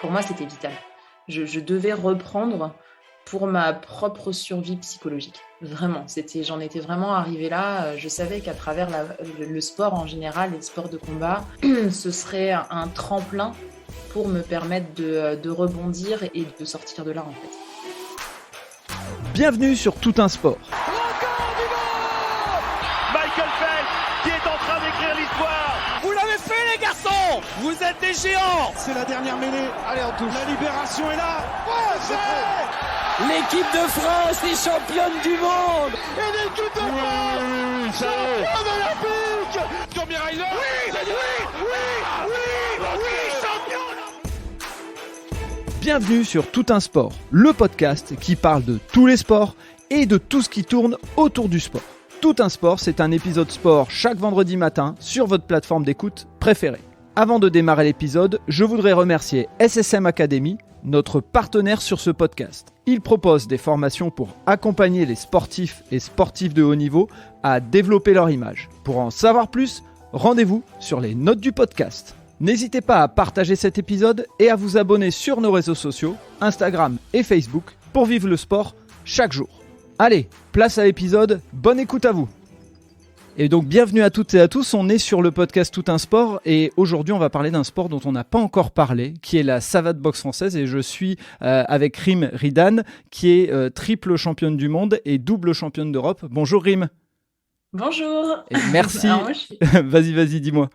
Pour moi, c'était vital. Je devais reprendre pour ma propre survie psychologique. Vraiment, j'en étais vraiment arrivée là. Je savais qu'à travers le sport en général, les sports de combat, ce serait un tremplin pour me permettre de rebondir et de sortir de là, en fait. Bienvenue sur Tout un sport. Michael Phelps qui est en train d'écrire l'histoire. Vous l'avez fait les garçons. Vous êtes des géants. C'est la dernière mêlée. Allez, on touche. La libération est là. L'équipe de France est championne du monde. Et l'équipe de France championne olympique. Tommy Reiner. Oui, champion. Bienvenue sur Tout un sport, le podcast qui parle de tous les sports et de tout ce qui tourne autour du sport. Tout un sport, c'est un épisode sport chaque vendredi matin sur votre plateforme d'écoute préférée. Avant de démarrer l'épisode, je voudrais remercier SSM Academy, notre partenaire sur ce podcast. Il propose des formations pour accompagner les sportifs et sportifs de haut niveau à développer leur image. Pour en savoir plus, rendez-vous sur les notes du podcast. N'hésitez pas à partager cet épisode et à vous abonner sur nos réseaux sociaux, Instagram et Facebook, pour vivre le sport chaque jour. Allez, place à l'épisode, bonne écoute à vous. Et donc bienvenue à toutes et à tous, on est sur le podcast Tout un sport et aujourd'hui on va parler d'un sport dont on n'a pas encore parlé, qui est la savate boxe française, et je suis avec Rim Ridan, qui est triple championne du monde et double championne d'Europe. Bonjour Rim. Bonjour. Et merci. Alors, Vas-y, dis-moi.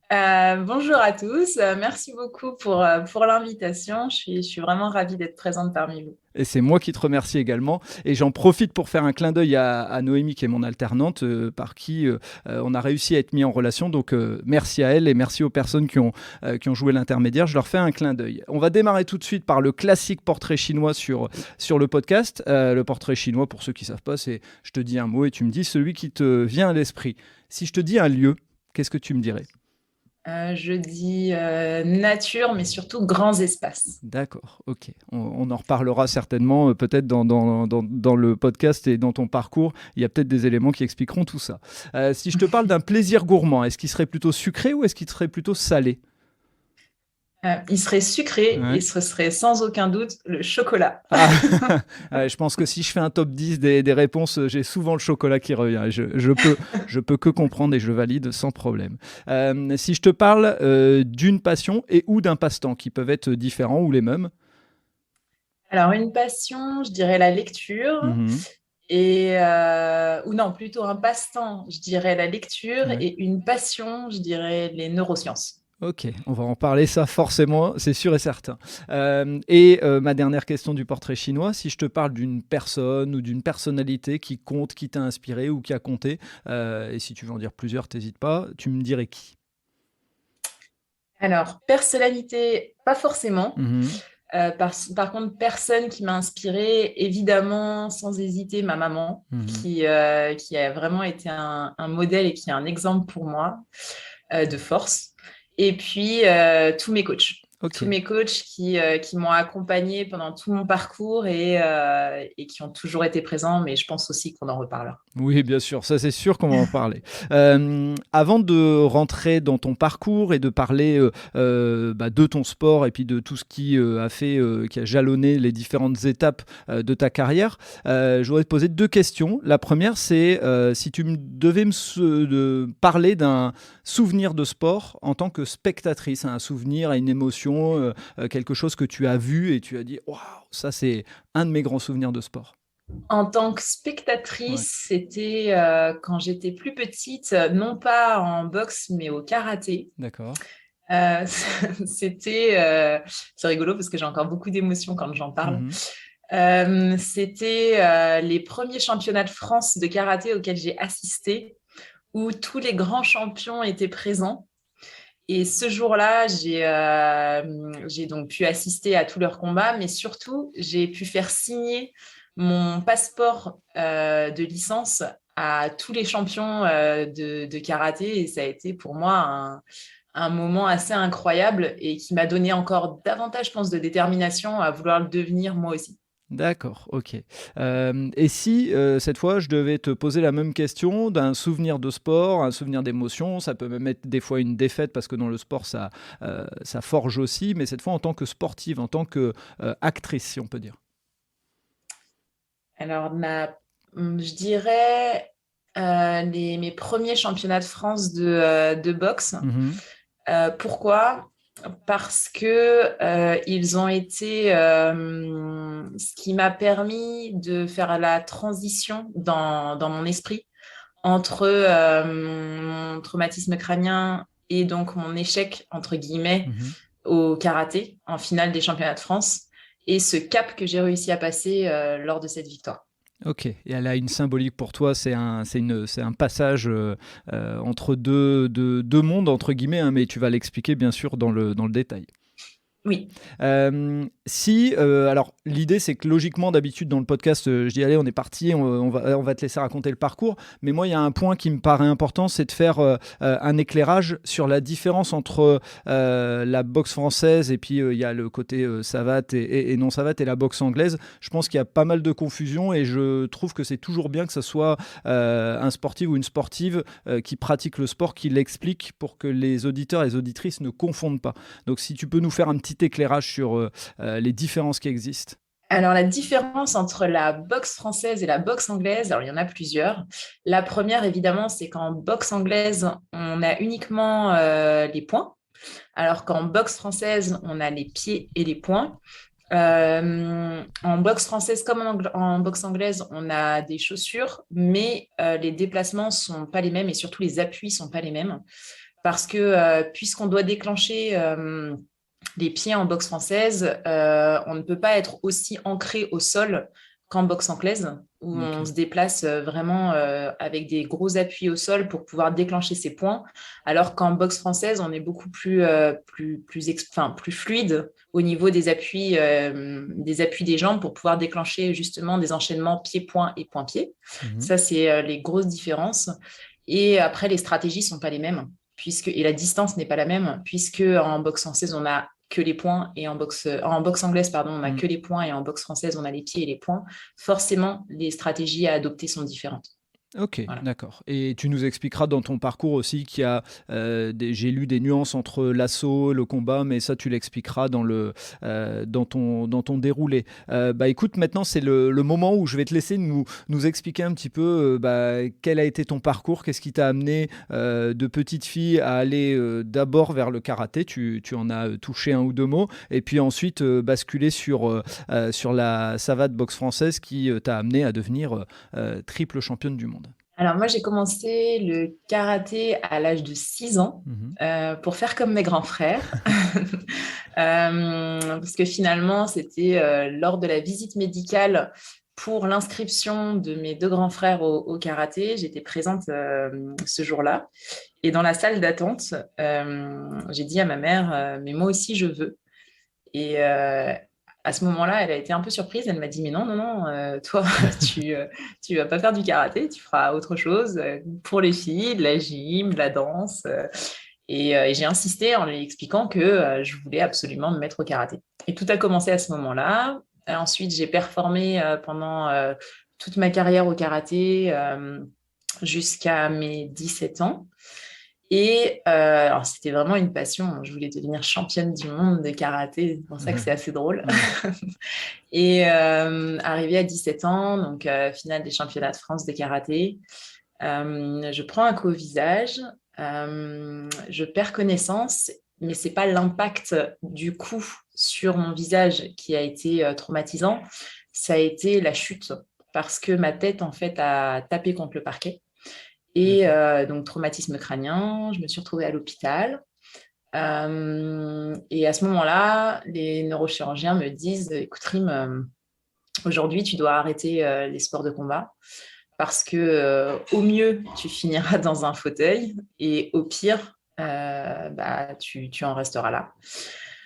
Bonjour à tous, merci beaucoup pour l'invitation, je suis vraiment ravie d'être présente parmi vous. Et c'est moi qui te remercie également. Et j'en profite pour faire un clin d'œil à Noémie, qui est mon alternante, par qui on a réussi à être mis en relation. Donc merci à elle et merci aux personnes qui ont joué l'intermédiaire. Je leur fais un clin d'œil. On va démarrer tout de suite par le classique portrait chinois sur le podcast. Le portrait chinois, pour ceux qui ne savent pas, c'est je te dis un mot et tu me dis celui qui te vient à l'esprit. Si je te dis un lieu, qu'est-ce que tu me dirais ? Je dis nature, mais surtout grands espaces. D'accord, ok. On en reparlera certainement, peut-être dans le podcast et dans ton parcours. Il y a peut-être des éléments qui expliqueront tout ça. Si je te parle d'un plaisir gourmand, est-ce qu'il serait plutôt sucré ou est-ce qu'il serait plutôt salé ? Il serait sucré, ouais. Et ce serait sans aucun doute le chocolat. Je pense que si je fais un top 10 des réponses, j'ai souvent le chocolat qui revient. Je peux que comprendre et je valide sans problème. Si je te parle d'une passion et ou d'un passe-temps qui peuvent être différents ou les mêmes. Alors, une passion, je dirais la lecture. Ou non, plutôt un passe-temps, je dirais la lecture. Ouais. Et une passion, je dirais les neurosciences. Ok, on va en parler ça forcément, c'est sûr et certain. Ma dernière question du portrait chinois, si je te parle d'une personne ou d'une personnalité qui compte, qui t'a inspiré ou qui a compté, et si tu veux en dire plusieurs, t'hésites pas, tu me dirais qui ? Alors, personnalité, pas forcément. Par contre, personne qui m'a inspirée, évidemment, sans hésiter, ma maman, qui a vraiment été un modèle et qui est un exemple pour moi de force. Et puis, tous mes coachs. Okay. Tous mes coachs qui m'ont accompagnée pendant tout mon parcours et qui ont toujours été présents, mais je pense aussi qu'on en reparlera. Oui, bien sûr, ça c'est sûr qu'on va en parler. Avant de rentrer dans ton parcours et de parler de ton sport et puis de tout ce qui a jalonné les différentes étapes de ta carrière, je voudrais te poser deux questions. La première, c'est si tu devais me parler d'un souvenir de sport en tant que spectatrice, un souvenir, une émotion, quelque chose que tu as vu et tu as dit « Waouh, ça c'est un de mes grands souvenirs de sport ». En tant que spectatrice, C'était quand j'étais plus petite, non pas en boxe, mais au karaté. D'accord. C'est rigolo parce que j'ai encore beaucoup d'émotions quand j'en parle. C'était les premiers championnats de France de karaté auxquels j'ai assisté, où tous les grands champions étaient présents. Et ce jour-là, j'ai donc pu assister à tous leurs combats, mais surtout, j'ai pu faire signer mon passeport de licence à tous les champions de karaté. Et ça a été pour moi un moment assez incroyable et qui m'a donné encore davantage, je pense, de détermination à vouloir le devenir moi aussi. D'accord, ok. Et si cette fois je devais te poser la même question d'un souvenir de sport, un souvenir d'émotion, ça peut même être des fois une défaite parce que dans le sport ça forge aussi, mais cette fois en tant que sportive, en tant que actrice si on peut dire. Alors, je dirais mes premiers championnats de France de boxe. Pourquoi ? Parce que ils ont été ce qui m'a permis de faire la transition dans mon esprit entre mon traumatisme crânien et donc mon échec, entre guillemets, au karaté en finale des championnats de France et ce cap que j'ai réussi à passer lors de cette victoire. Ok, et elle a une symbolique pour toi, c'est un passage entre deux mondes, entre guillemets, hein, mais tu vas l'expliquer bien sûr dans le détail. Oui. Alors l'idée c'est que logiquement d'habitude dans le podcast je dis allez on est parti, on va te laisser raconter le parcours, mais moi il y a un point qui me paraît important, c'est de faire un éclairage sur la différence entre la boxe française et puis il y a le côté savate et non savate et la boxe anglaise. Je pense qu'il y a pas mal de confusion et je trouve que c'est toujours bien que ce soit un sportif ou une sportive qui pratique le sport qui l'explique pour que les auditeurs et les auditrices ne confondent pas. Donc si tu peux nous faire un petit éclairage sur les différences qui existent. Alors, la différence entre la boxe française et la boxe anglaise, alors il y en a plusieurs. La première, évidemment, c'est qu'en boxe anglaise, on a uniquement les poings, alors qu'en boxe française, on a les pieds et les poings. En boxe française comme en boxe anglaise, on a des chaussures, mais les déplacements ne sont pas les mêmes et surtout les appuis ne sont pas les mêmes. Parce que puisqu'on doit déclencher les pieds en boxe française, on ne peut pas être aussi ancré au sol qu'en boxe anglaise, où on se déplace vraiment avec des gros appuis au sol pour pouvoir déclencher ses points, alors qu'en boxe française, on est beaucoup plus fluide au niveau des appuis des jambes pour pouvoir déclencher justement des enchaînements pied-point et point-pied. Ça, c'est les grosses différences. Et après, les stratégies ne sont pas les mêmes, et la distance n'est pas la même, puisque en boxe française, on a que les poings et en boxe anglaise, on n'a que les poings et en boxe française, on a les pieds et les poings. Forcément, les stratégies à adopter sont différentes. Ok, voilà. D'accord. Et tu nous expliqueras dans ton parcours aussi qu'il y a, j'ai lu des nuances entre l'assaut, le combat, mais ça tu l'expliqueras dans ton déroulé. Écoute, maintenant c'est le moment où je vais te laisser nous expliquer un petit peu quel a été ton parcours, qu'est-ce qui t'a amené de petite fille à aller d'abord vers le karaté, tu en as touché un ou deux mots, et puis ensuite basculer sur la savate boxe française qui t'a amené à devenir triple championne du monde. Alors moi, j'ai commencé le karaté à l'âge de 6 ans pour faire comme mes grands frères. Parce que finalement, c'était lors de la visite médicale pour l'inscription de mes deux grands frères au karaté. J'étais présente ce jour-là. Et dans la salle d'attente, j'ai dit à ma mère, mais moi aussi, je veux. Et à ce moment-là, elle a été un peu surprise. Elle m'a dit, mais non, toi, tu vas pas faire du karaté, tu feras autre chose pour les filles, de la gym, de la danse. Et j'ai insisté en lui expliquant que je voulais absolument me mettre au karaté. Et tout a commencé à ce moment-là. Ensuite, j'ai performé pendant toute ma carrière au karaté jusqu'à mes 17 ans. Et alors, c'était vraiment une passion. Je voulais devenir championne du monde de karaté. C'est pour ça que c'est assez drôle. Et arrivée à 17 ans, donc finale des championnats de France de karaté, je prends un coup au visage, je perds connaissance, mais ce n'est pas l'impact du coup sur mon visage qui a été traumatisant. Ça a été la chute parce que ma tête, en fait, a tapé contre le parquet. Et donc, traumatisme crânien, je me suis retrouvée à l'hôpital. Et à ce moment-là, les neurochirurgiens me disent, écoute Rim, aujourd'hui, tu dois arrêter les sports de combat parce que au mieux, tu finiras dans un fauteuil et au pire, tu en resteras là.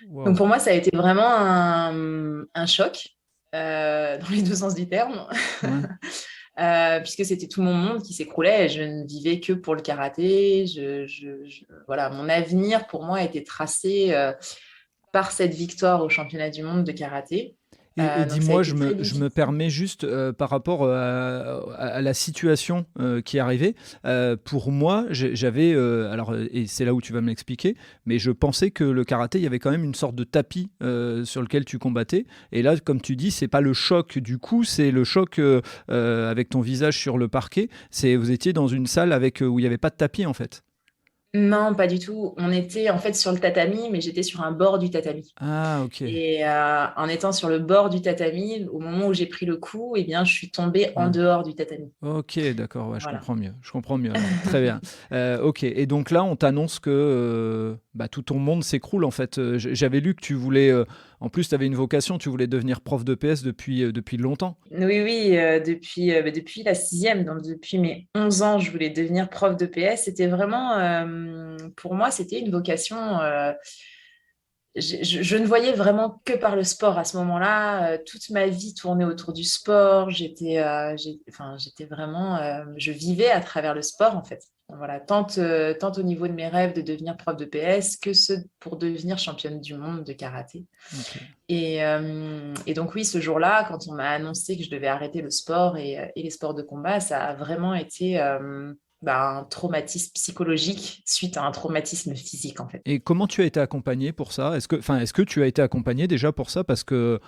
Wow. Donc, pour moi, ça a été vraiment un choc dans les deux sens du terme. Puisque c'était tout mon monde qui s'écroulait et je ne vivais que pour le karaté. Voilà, mon avenir pour moi était tracé par cette victoire au championnat du monde de karaté. Et dis-moi, je très me difficile. permets juste par rapport à la situation qui est arrivée. Pour moi, j'avais, et c'est là où tu vas me l'expliquer, mais je pensais que le karaté, il y avait quand même une sorte de tapis sur lequel tu combattais. Et là, comme tu dis, c'est pas le choc du coup, c'est le choc avec ton visage sur le parquet. Vous étiez dans une salle où il n'y avait pas de tapis en fait. Non, pas du tout. On était en fait sur le tatami, mais j'étais sur un bord du tatami. Ah, ok. Et en étant sur le bord du tatami, au moment où j'ai pris le coup, eh bien, je suis tombée en Ouais. dehors du tatami. Ok, d'accord, ouais, je Voilà. comprends mieux. Je comprends mieux alors. Très bien. Ok, et donc là, on t'annonce que tout ton monde s'écroule en fait. J'avais lu que tu voulais, en plus, tu avais une vocation, tu voulais devenir prof de PS depuis longtemps. Oui, oui, depuis la sixième, donc depuis mes 11 ans, je voulais devenir prof de PS. C'était vraiment, pour moi, c'était une vocation. Je ne voyais vraiment que par le sport à ce moment-là. Toute ma vie tournait autour du sport. J'étais vraiment, je vivais à travers le sport en fait. Voilà, tant au niveau de mes rêves de devenir prof de PS que ceux pour devenir championne du monde de karaté. Ok. Et donc oui, ce jour-là, quand on m'a annoncé que je devais arrêter le sport et les sports de combat, ça a vraiment été un traumatisme psychologique suite à un traumatisme physique en fait. Et comment tu as été accompagné pour ça? Est-ce que tu as été accompagné déjà pour ça? Parce que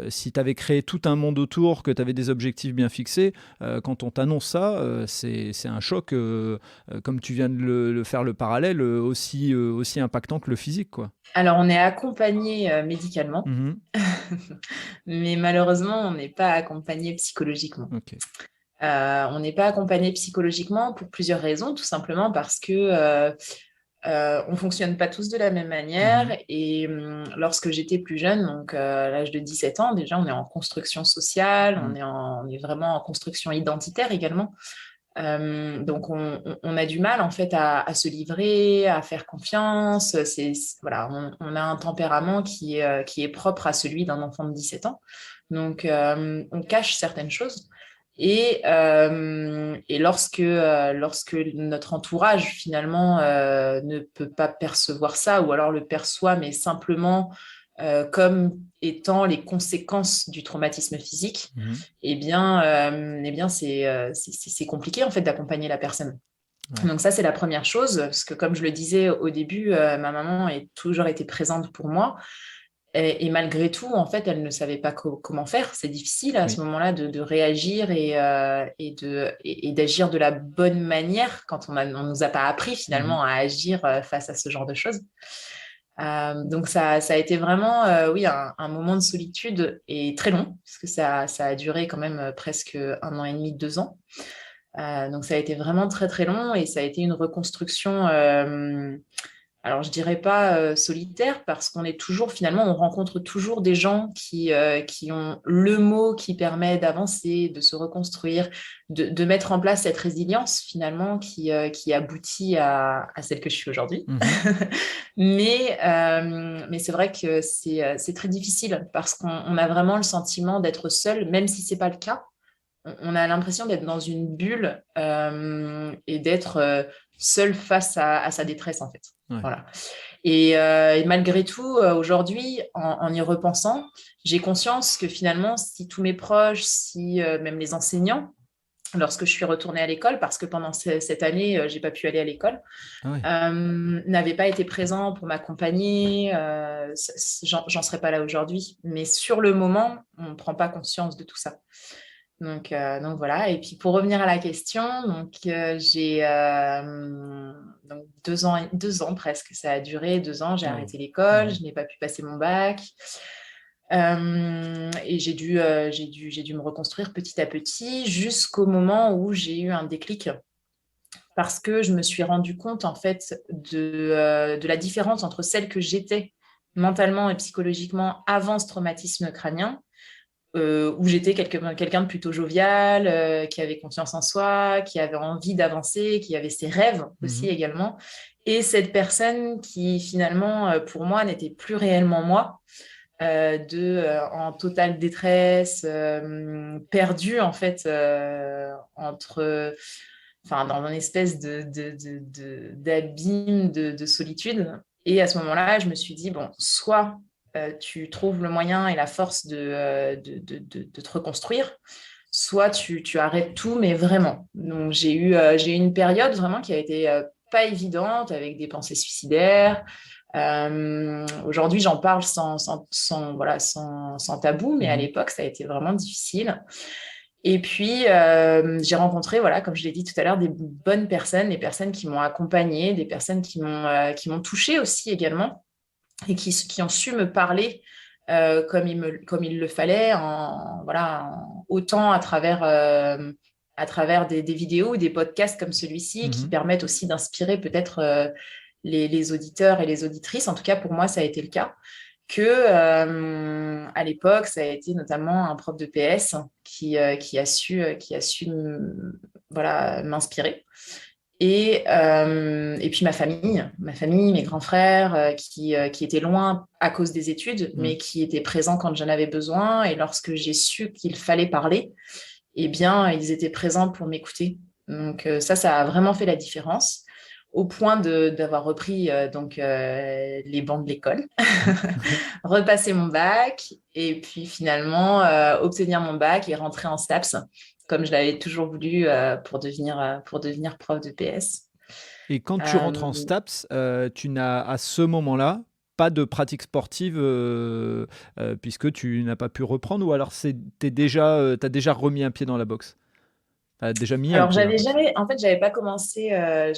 si tu avais créé tout un monde autour, que tu avais des objectifs bien fixés, quand on t'annonce ça, c'est un choc, comme tu viens de le faire le parallèle, aussi impactant que le physique, quoi. Alors, on est accompagné médicalement, Mhm. mais malheureusement, on n'est pas accompagné psychologiquement. Ok. On n'est pas accompagné psychologiquement pour plusieurs raisons, tout simplement parce que on fonctionne pas tous de la même manière. Mhm. Et lorsque j'étais plus jeune, donc à l'âge de 17 ans, déjà, on est en construction sociale, Mhm. on est vraiment en construction identitaire également. Donc, on a du mal en fait à se livrer, à faire confiance. Voilà, on a un tempérament qui est propre à celui d'un enfant de 17 ans. Donc, on cache certaines choses. Et lorsque notre entourage finalement ne peut pas percevoir ça, ou alors le perçoit, mais simplement comme étant les conséquences du traumatisme physique, Mhm. c'est compliqué en fait d'accompagner la personne. Ouais. Donc ça, c'est la première chose, parce que comme je le disais au début, ma maman a toujours été présente pour moi. Et malgré tout, en fait, elle ne savait pas comment faire. C'est difficile à ce Oui. moment-là de réagir et d'agir de la bonne manière quand on ne nous a pas appris Mhm. finalement à agir face à ce genre de choses. Donc ça a été vraiment, oui, un moment de solitude et très long, parce que ça a duré quand même presque 1 an et demi, 2 ans. Donc ça a été vraiment très très long et ça a été une reconstruction. Alors je dirais pas solitaire parce qu'on est toujours finalement on rencontre toujours des gens qui ont le mot qui permet d'avancer, de se reconstruire, de mettre en place cette résilience finalement qui aboutit à celle que je suis aujourd'hui. Mhm. Mais c'est vrai que c'est très difficile parce qu'on a vraiment le sentiment d'être seul, même si c'est pas le cas. On a l'impression d'être dans une bulle et d'être seul face à sa détresse, en fait. Ouais. Voilà. Et malgré tout, aujourd'hui, en y repensant, j'ai conscience que finalement, si tous mes proches, si même les enseignants, lorsque je suis retournée à l'école, parce que pendant cette année, j'ai pas pu aller à l'école, Ah ouais. n'avaient pas été présents pour m'accompagner, j'en serais pas là aujourd'hui. Mais sur le moment, on ne prend pas conscience de tout ça. Donc voilà. Et puis pour revenir à la question, j'ai donc 2 ans presque, ça a duré 2 ans. J'ai Wow. arrêté l'école, Mhm. je n'ai pas pu passer mon bac. Et j'ai dû me reconstruire petit à petit jusqu'au moment où j'ai eu un déclic parce que je me suis rendu compte en fait de la différence entre celle que j'étais mentalement et psychologiquement avant ce traumatisme crânien, où j'étais quelqu'un de plutôt jovial, qui avait confiance en soi, qui avait envie d'avancer, qui avait ses rêves aussi Mhm. également. Et cette personne qui finalement, pour moi, n'était plus réellement moi, en totale détresse, perdue en fait dans une espèce d'abîme de solitude. Et à ce moment-là, je me suis dit, bon, soit tu trouves le moyen et la force de te reconstruire, soit tu arrêtes tout, mais vraiment. Donc, j'ai eu une période vraiment qui a été pas évidente, avec des pensées suicidaires. Aujourd'hui, j'en parle sans tabou, mais à l'époque, ça a été vraiment difficile. Et puis, j'ai rencontré, voilà, comme je l'ai dit tout à l'heure, des bonnes personnes, des personnes qui m'ont accompagnée, des personnes qui m'ont touchée aussi également, et qui ont su me parler comme il le fallait, autant à travers des vidéos ou des podcasts comme celui-ci, qui permettent aussi d'inspirer peut-être les auditeurs et les auditrices. En tout cas, pour moi, ça a été le cas. À l'époque, ça a été notamment un prof de PS qui a su m'inspirer. Et puis ma famille, mes grands frères qui étaient loin à cause des études, mais qui étaient présents quand j'en avais besoin. Et lorsque j'ai su qu'il fallait parler, eh bien, ils étaient présents pour m'écouter. Donc ça a vraiment fait la différence, au point d'avoir repris les bancs de l'école, repasser mon bac, et puis finalement obtenir mon bac et rentrer en STAPS, comme je l'avais toujours voulu pour devenir prof de PS. Et quand tu rentres en STAPS, tu n'as à ce moment-là pas de pratique sportive puisque tu n'as pas pu reprendre, ou alors t'as déjà remis un pied dans la boxe? T'as déjà mis Alors, un pied, je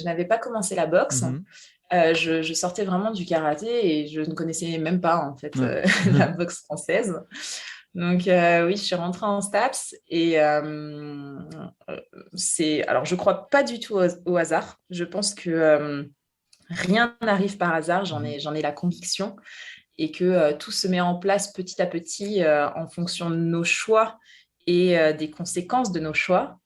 n'avais pas commencé la boxe. Je sortais vraiment du karaté et je ne connaissais même pas en fait la boxe française. Donc oui, je suis rentrée en STAPS et alors je crois pas du tout au hasard. Je pense que rien n'arrive par hasard. J'en ai la conviction, et que tout se met en place petit à petit en fonction de nos choix et des conséquences de nos choix.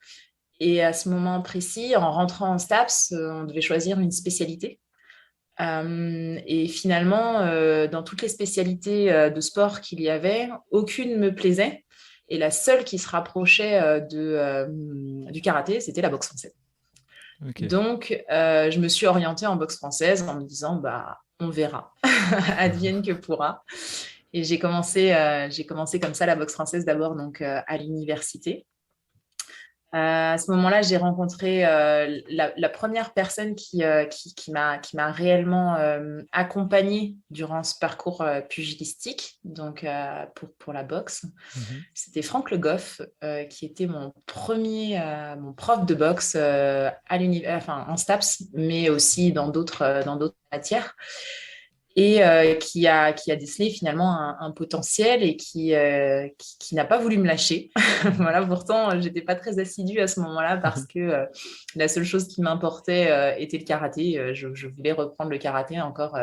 Et à ce moment précis, en rentrant en STAPS, on devait choisir une spécialité. Et finalement, dans toutes les spécialités de sport qu'il y avait, aucune ne me plaisait. Et la seule qui se rapprochait du karaté, c'était la boxe française. Okay. Donc, je me suis orientée en boxe française en me disant, on verra, advienne que pourra. Et j'ai commencé comme ça la boxe française d'abord donc, à l'université. À ce moment-là, j'ai rencontré la première personne qui m'a réellement accompagnée durant ce parcours pugilistique, donc pour la boxe. C'était Franck Le Goff, qui était mon prof de boxe en STAPS, mais aussi dans d'autres matières. Et qui a décelé finalement un potentiel, et qui n'a pas voulu me lâcher. Voilà, pourtant, je n'étais pas très assidue à ce moment-là, parce que la seule chose qui m'importait était le karaté. Je voulais reprendre le karaté encore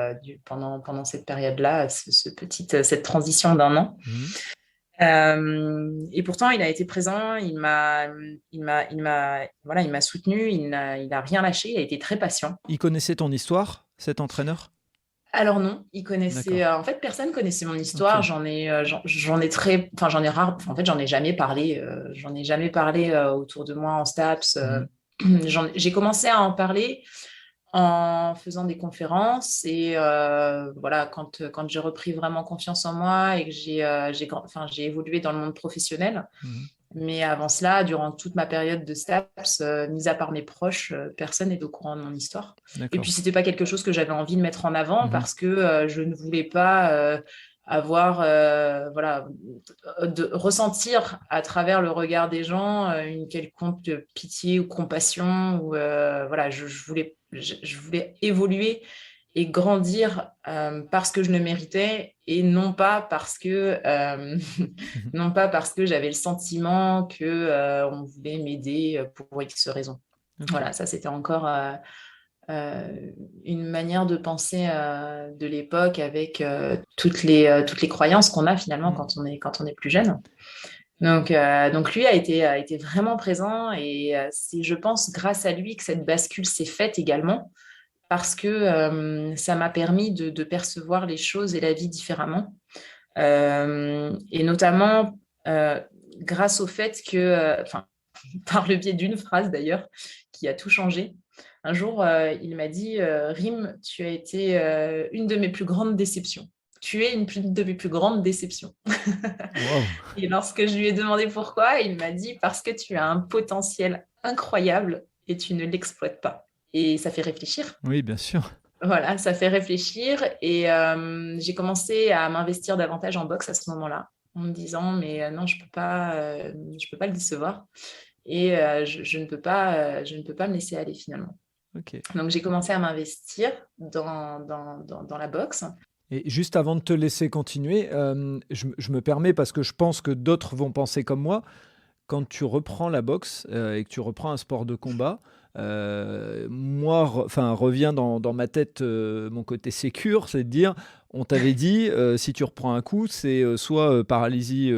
pendant cette période-là, cette transition d'1 an. Et pourtant, il a été présent, il m'a soutenu, il n'a rien lâché, il a été très patient. Il connaissait ton histoire, cet entraîneur ? Alors non, il connaissait. En fait, personne connaissait mon histoire. Okay. J'en ai jamais parlé. J'en ai jamais parlé autour de moi en STAPS. J'ai commencé à en parler en faisant des conférences, et quand j'ai repris vraiment confiance en moi et que j'ai évolué dans le monde professionnel. Mais avant cela, durant toute ma période de STAPS, mis à part mes proches, personne n'est au courant de mon histoire. D'accord. Et puis, ce n'était pas quelque chose que j'avais envie de mettre en avant, parce que je ne voulais pas ressentir à travers le regard des gens une quelconque pitié ou compassion. Je voulais évoluer et grandir parce que je le méritais, et non pas parce que j'avais le sentiment que on voulait m'aider pour X raisons. Okay. Voilà, ça c'était encore une manière de penser de l'époque, avec toutes les croyances qu'on a finalement quand on est plus jeune. Donc lui a été vraiment présent, et c'est, je pense, grâce à lui que cette bascule s'est faite également, parce que ça m'a permis de percevoir les choses et la vie différemment. Et notamment grâce au fait que, par le biais d'une phrase d'ailleurs, qui a tout changé. Un jour, il m'a dit « Rim, tu as été une de mes plus grandes déceptions. tu es une de mes plus grandes déceptions. Wow. Et lorsque je lui ai demandé pourquoi, il m'a dit parce que tu as un potentiel incroyable et tu ne l'exploites pas. Et ça fait réfléchir. Oui, bien sûr. Voilà, ça fait réfléchir. Et j'ai commencé à m'investir davantage en boxe à ce moment-là, en me disant, mais non, je peux pas le décevoir. Et je ne peux pas me laisser aller finalement. Ok. Donc, j'ai commencé à m'investir dans la boxe. Et juste avant de te laisser continuer, je me permets parce que je pense que d'autres vont penser comme moi. Quand tu reprends la boxe et que tu reprends un sport de combat, revient dans ma tête mon côté sécure, c'est de dire, on t'avait dit, si tu reprends un coup, c'est soit paralysie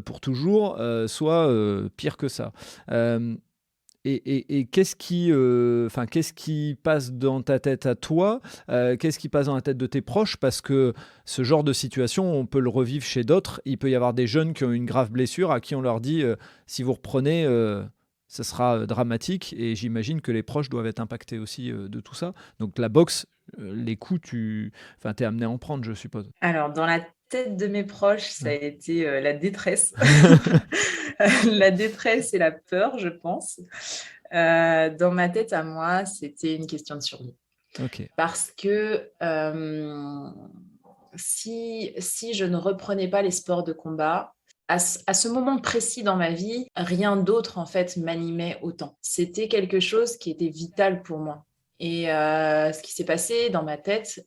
pour toujours, soit pire que ça. Et qu'est-ce qui passe dans ta tête à toi, qu'est-ce qui passe dans la tête de tes proches, parce que ce genre de situation, on peut le revivre chez d'autres. Il peut y avoir des jeunes qui ont une grave blessure à qui on leur dit si vous reprenez, ce sera dramatique, et j'imagine que les proches doivent être impactés aussi de tout ça. Donc la boxe, les coups, t'es amené à en prendre, je suppose. Alors, dans la tête de mes proches, ça a été la détresse. La détresse et la peur, je pense. Dans ma tête à moi, c'était une question de survie. Okay. Parce que si je ne reprenais pas les sports de combat, à ce moment précis dans ma vie, rien d'autre en fait m'animait autant. C'était quelque chose qui était vital pour moi. Et ce qui s'est passé dans ma tête,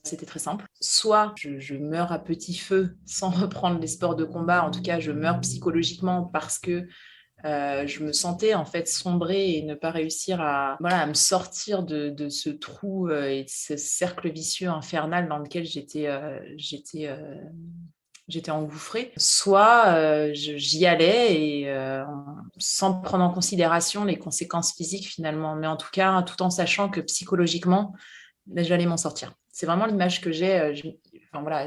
c'était très simple. Soit je meurs à petit feu sans reprendre les sports de combat, en tout cas je meurs psychologiquement parce que je me sentais en fait sombrer et ne pas réussir à me sortir de ce trou et de ce cercle vicieux infernal dans lequel j'étais engouffrée. Soit j'y allais et sans prendre en considération les conséquences physiques finalement, mais en tout cas tout en sachant que psychologiquement j'allais m'en sortir. C'est vraiment l'image que j'ai.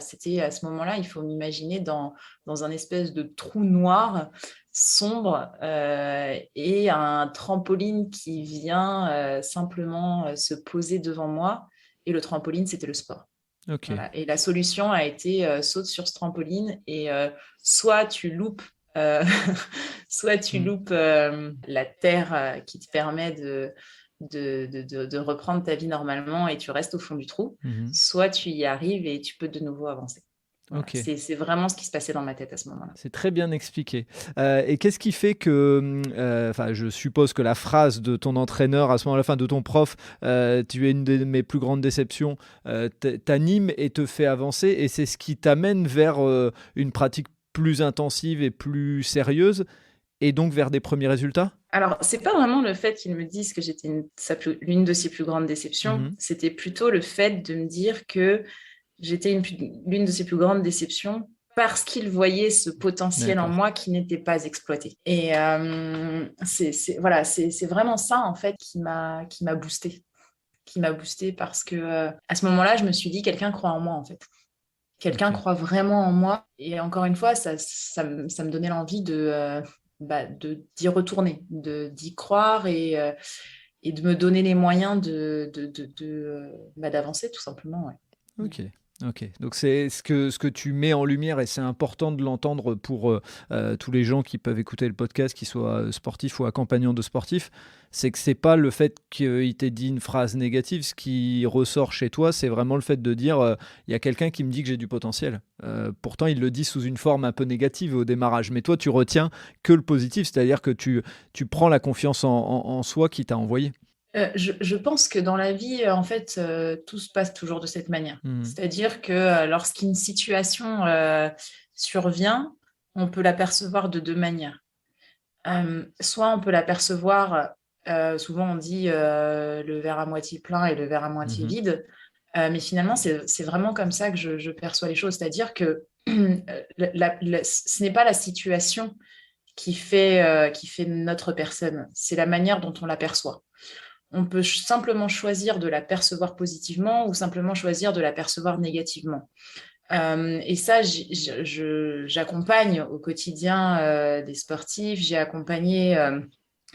C'était à ce moment-là, il faut m'imaginer dans un espèce de trou noir sombre et un trampoline qui vient simplement se poser devant moi. Et le trampoline, c'était le sport. Okay. Voilà. Et la solution a été saute sur ce trampoline et soit tu loupes loupes la terre qui te permet de reprendre ta vie normalement et tu restes au fond du trou, soit tu y arrives et tu peux de nouveau avancer. Voilà. Okay. C'est vraiment ce qui se passait dans ma tête à ce moment-là. C'est très bien expliqué. Et qu'est-ce qui fait que, je suppose que la phrase de ton entraîneur à ce moment-là, de ton prof, tu es une de mes plus grandes déceptions, t'anime et te fait avancer, et c'est ce qui t'amène vers une pratique plus intensive et plus sérieuse, et donc vers des premiers résultats? Alors, c'est pas vraiment le fait qu'ils me disent que j'étais l'une de ses plus grandes déceptions, c'était plutôt le fait de me dire que j'étais l'une de ses plus grandes déceptions parce qu'il voyait ce potentiel en moi qui n'était pas exploité. Et c'est vraiment ça, en fait, qui m'a boostée. Qui m'a boostée parce que à ce moment-là, je me suis dit, quelqu'un croit en moi, en fait. Quelqu'un croit vraiment en moi. Et encore une fois, ça me donnait l'envie d'y retourner, d'y croire et de me donner les moyens d'avancer, tout simplement. Ouais. Ok, donc c'est ce que tu mets en lumière, et c'est important de l'entendre pour tous les gens qui peuvent écouter le podcast, qu'ils soient sportifs ou accompagnants de sportifs, c'est que c'est pas le fait qu'il t'ait dit une phrase négative. Ce qui ressort chez toi, c'est vraiment le fait de dire il y a quelqu'un qui me dit que j'ai du potentiel. Pourtant, il le dit sous une forme un peu négative au démarrage, mais toi, tu retiens que le positif, c'est-à-dire que tu prends la confiance en soi qui t'a envoyé. Je pense que dans la vie, en fait, tout se passe toujours de cette manière. C'est-à-dire que lorsqu'une situation survient, on peut l'apercevoir de deux manières. Soit on peut l'apercevoir, souvent on dit le verre à moitié plein et le verre à moitié vide, mais finalement, c'est vraiment comme ça que je perçois les choses. C'est-à-dire que ce n'est pas la situation qui fait notre personne, c'est la manière dont on l'aperçoit. On peut simplement choisir de la percevoir positivement ou simplement choisir de la percevoir négativement. Et ça, j'accompagne au quotidien des sportifs, j'ai accompagné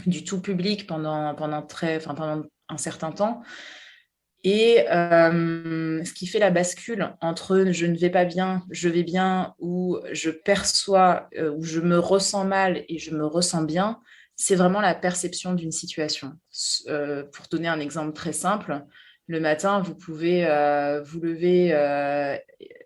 du tout public pendant un certain temps. Et ce qui fait la bascule entre je ne vais pas bien, je vais bien, ou je perçois, ou je me ressens mal et je me ressens bien, c'est vraiment la perception d'une situation. Pour donner un exemple très simple, le matin, vous pouvez vous lever,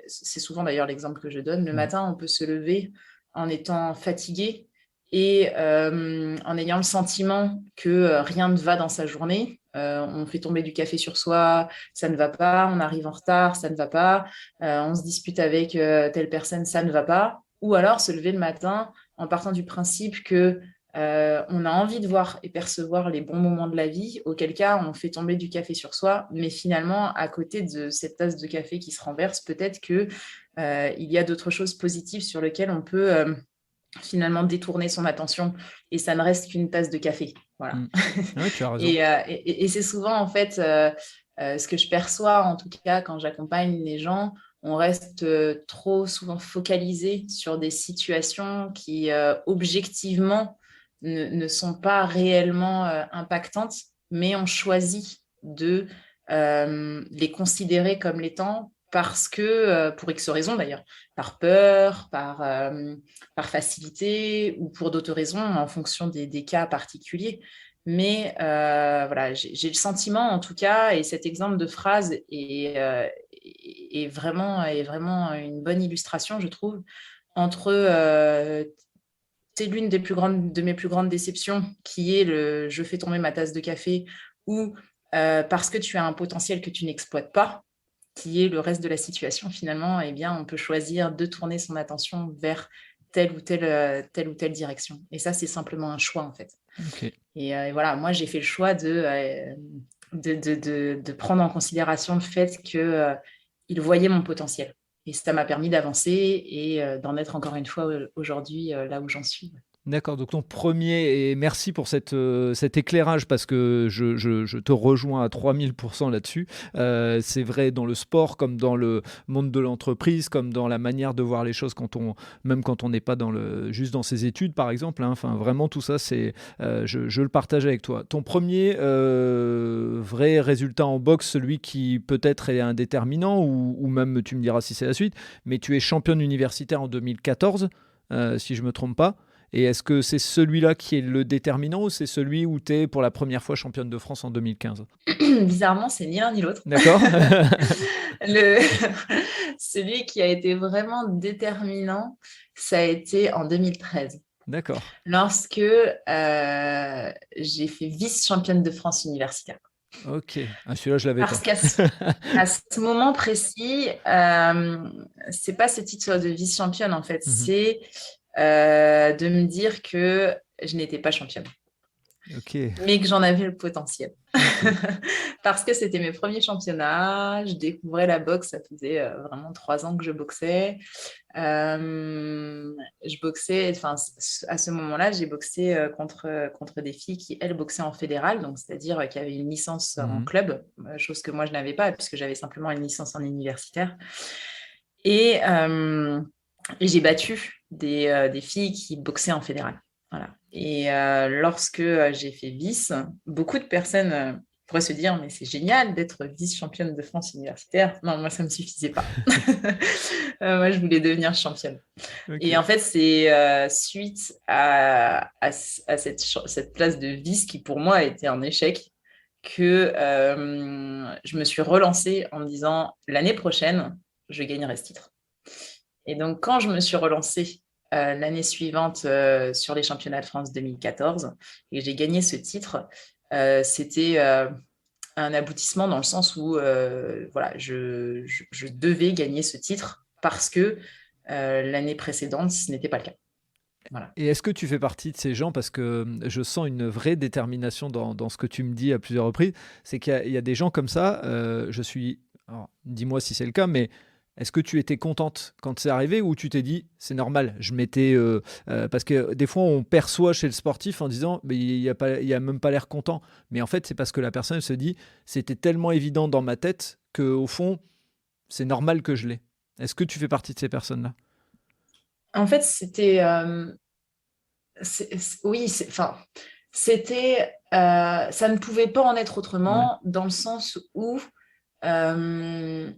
c'est souvent d'ailleurs l'exemple que je donne, le matin, on peut se lever en étant fatigué et en ayant le sentiment que rien ne va dans sa journée. On fait tomber du café sur soi, ça ne va pas, on arrive en retard, ça ne va pas, on se dispute avec telle personne, ça ne va pas. Ou alors se lever le matin en partant du principe que on a envie de voir et percevoir les bons moments de la vie, auquel cas on fait tomber du café sur soi, mais finalement, à côté de cette tasse de café qui se renverse, peut-être qu'il y a d'autres choses positives sur lesquelles on peut finalement détourner son attention, et ça ne reste qu'une tasse de café. Voilà. Ouais, tu as raison. Et c'est souvent, en fait, ce que je perçois, en tout cas, quand j'accompagne les gens, on reste trop souvent focalisé sur des situations qui, objectivement, ne sont pas réellement impactantes, mais on choisit de les considérer comme l'étant parce que, pour X raisons d'ailleurs, par peur, par facilité ou pour d'autres raisons en fonction des cas particuliers. Mais voilà, j'ai le sentiment en tout cas, et cet exemple de phrase est vraiment une bonne illustration, je trouve, entre c'est l'une de mes plus grandes déceptions, qui est le « je fais tomber ma tasse de café » ou parce que tu as un potentiel que tu n'exploites pas, qui est le reste de la situation. Finalement, eh bien, on peut choisir de tourner son attention vers telle ou telle direction. Et ça, c'est simplement un choix, en fait. Okay. Et voilà, moi, j'ai fait le choix de prendre en considération le fait qu'il voyait mon potentiel. Et ça m'a permis d'avancer et d'en être encore une fois aujourd'hui là où j'en suis. D'accord, donc ton premier, et merci pour cet éclairage, parce que je te rejoins à 3000% là-dessus. C'est vrai dans le sport, comme dans le monde de l'entreprise, comme dans la manière de voir les choses, même quand on n'est pas juste dans ses études, par exemple. Hein. Enfin, vraiment, tout ça, je le partage avec toi. Ton premier vrai résultat en boxe, celui qui peut-être est un déterminant, ou même, tu me diras si c'est la suite, mais tu es championne universitaire en 2014, si je ne me trompe pas. Et est-ce que c'est celui-là qui est le déterminant, ou c'est celui où tu es pour la première fois championne de France en 2015 ? Bizarrement, c'est ni l'un ni l'autre. D'accord. Celui qui a été vraiment déterminant, ça a été en 2013. D'accord. Lorsque j'ai fait vice-championne de France universitaire. Ok, celui-là je l'avais Parce qu'à ce moment précis, c'est pas ce titre de vice-championne en fait, c'est de me dire que je n'étais pas championne, mais que j'en avais le potentiel. Parce que c'était mes premiers championnats, je découvrais la boxe, ça faisait vraiment 3 ans que je boxais. Je boxais, enfin, à ce moment-là, j'ai boxé contre des filles qui, elles, boxaient en fédéral, donc c'est-à-dire qui avaient une licence en club, chose que moi, je n'avais pas, puisque j'avais simplement une licence en universitaire. Et j'ai battu des filles qui boxaient en fédéral. Voilà. Et lorsque j'ai fait vice, beaucoup de personnes pourraient se dire « mais c'est génial d'être vice-championne de France universitaire ». Non, moi, ça ne me suffisait pas. Moi, je voulais devenir championne. Okay. Et en fait, c'est suite à cette place de vice qui, pour moi, a été un échec, que je me suis relancée en me disant « l'année prochaine, je gagnerai ce titre ». Et donc, quand je me suis relancée l'année suivante sur les championnats de France 2014 et j'ai gagné ce titre, c'était un aboutissement dans le sens où voilà, je devais gagner ce titre parce que l'année précédente, ce n'était pas le cas. Voilà. Et est-ce que tu fais partie de ces gens, parce que je sens une vraie détermination dans ce que tu me dis à plusieurs reprises, c'est qu'il y a des gens comme ça, alors, dis-moi si c'est le cas, mais est-ce que tu étais contente quand c'est arrivé, ou tu t'es dit c'est normal, je m'étais parce que des fois on perçoit chez le sportif en disant mais il a même pas l'air content, mais en fait c'est parce que la personne se dit c'était tellement évident dans ma tête que au fond c'est normal que je l'ai. Est-ce que tu fais partie de ces personnes-là ? En fait c'était c'était ça ne pouvait pas en être autrement, dans le sens où Je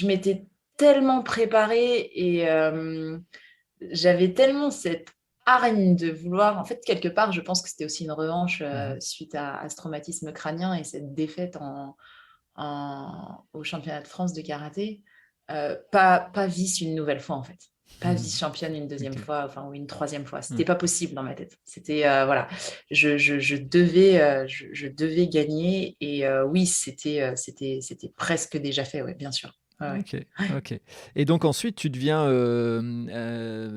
m'étais tellement préparée et j'avais tellement cette hargne de vouloir. En fait, quelque part, je pense que c'était aussi une revanche suite à ce traumatisme crânien et cette défaite au championnat de France de karaté. Pas vice une nouvelle fois, en fait. Pas vice-championne une deuxième fois, ou une troisième fois. C'était pas possible dans ma tête. C'était, voilà, je devais gagner. Et oui, c'était presque déjà fait, ouais, bien sûr. Ouais. Ok. Et donc ensuite, tu deviens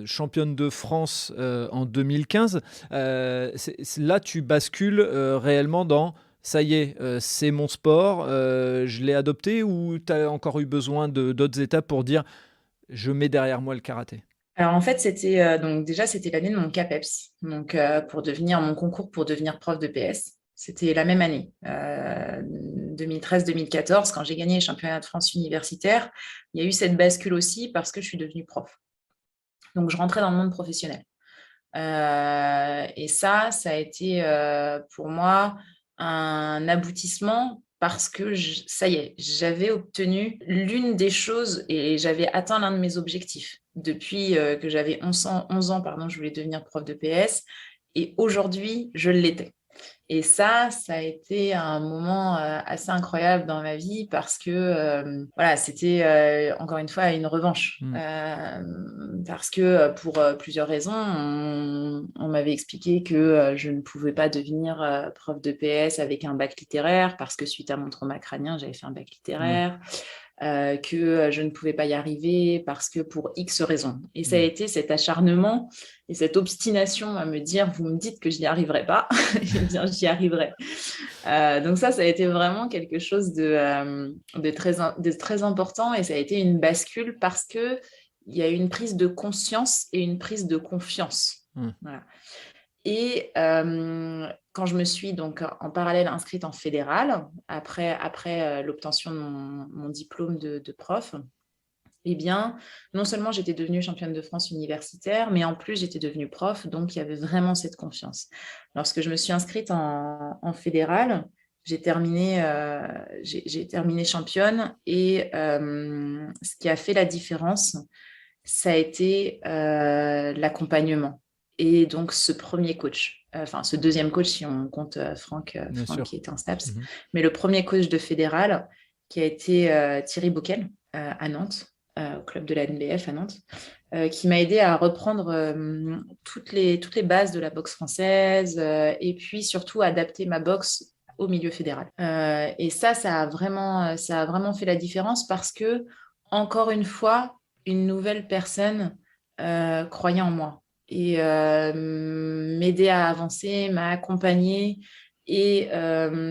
championne de France en 2015. Là, tu bascules réellement dans ça y est, c'est mon sport, je l'ai adopté, ou tu as encore eu besoin d'autres étapes pour dire je mets derrière moi le karaté? Alors en fait, c'était l'année de mon CAPEPS, donc pour devenir mon concours pour devenir prof de PS. C'était la même année, 2013-2014, quand j'ai gagné les championnats de France universitaires. Il y a eu cette bascule aussi parce que je suis devenue prof. Donc je rentrais dans le monde professionnel. Et ça a été pour moi un aboutissement parce que ça y est, j'avais obtenu l'une des choses et j'avais atteint l'un de mes objectifs. Depuis que j'avais 11 ans, je voulais devenir prof de PS et aujourd'hui, je l'étais. Et ça a été un moment assez incroyable dans ma vie parce que voilà, c'était encore une fois une revanche. Parce que pour plusieurs raisons, on m'avait expliqué que je ne pouvais pas devenir prof de PS avec un bac littéraire parce que suite à mon trauma crânien, j'avais fait un bac littéraire. Que je ne pouvais pas y arriver parce que pour X raisons. Et ça a été cet acharnement et cette obstination à me dire, vous me dites que je n'y arriverai pas, eh bien j'y arriverai. Donc ça a été vraiment quelque chose de très important et ça a été une bascule parce qu'il y a eu une prise de conscience et une prise de confiance. Voilà. Et quand je me suis donc en parallèle inscrite en fédéral, après l'obtention de mon diplôme de prof, eh bien, non seulement j'étais devenue championne de France universitaire, mais en plus j'étais devenue prof, donc il y avait vraiment cette confiance. Lorsque je me suis inscrite en fédéral, j'ai terminé championne et ce qui a fait la différence, ça a été l'accompagnement. Et donc, ce premier coach, ce deuxième coach, si on compte Franck qui était en STAPS, mais le premier coach de fédéral, qui a été Thierry Bockel à Nantes, au club de la NBF à Nantes, qui m'a aidé à reprendre toutes les bases de la boxe française et puis surtout adapter ma boxe au milieu fédéral. Et ça a vraiment fait la différence parce que, encore une fois, une nouvelle personne croyait en moi et m'aider à avancer, m'a accompagnée et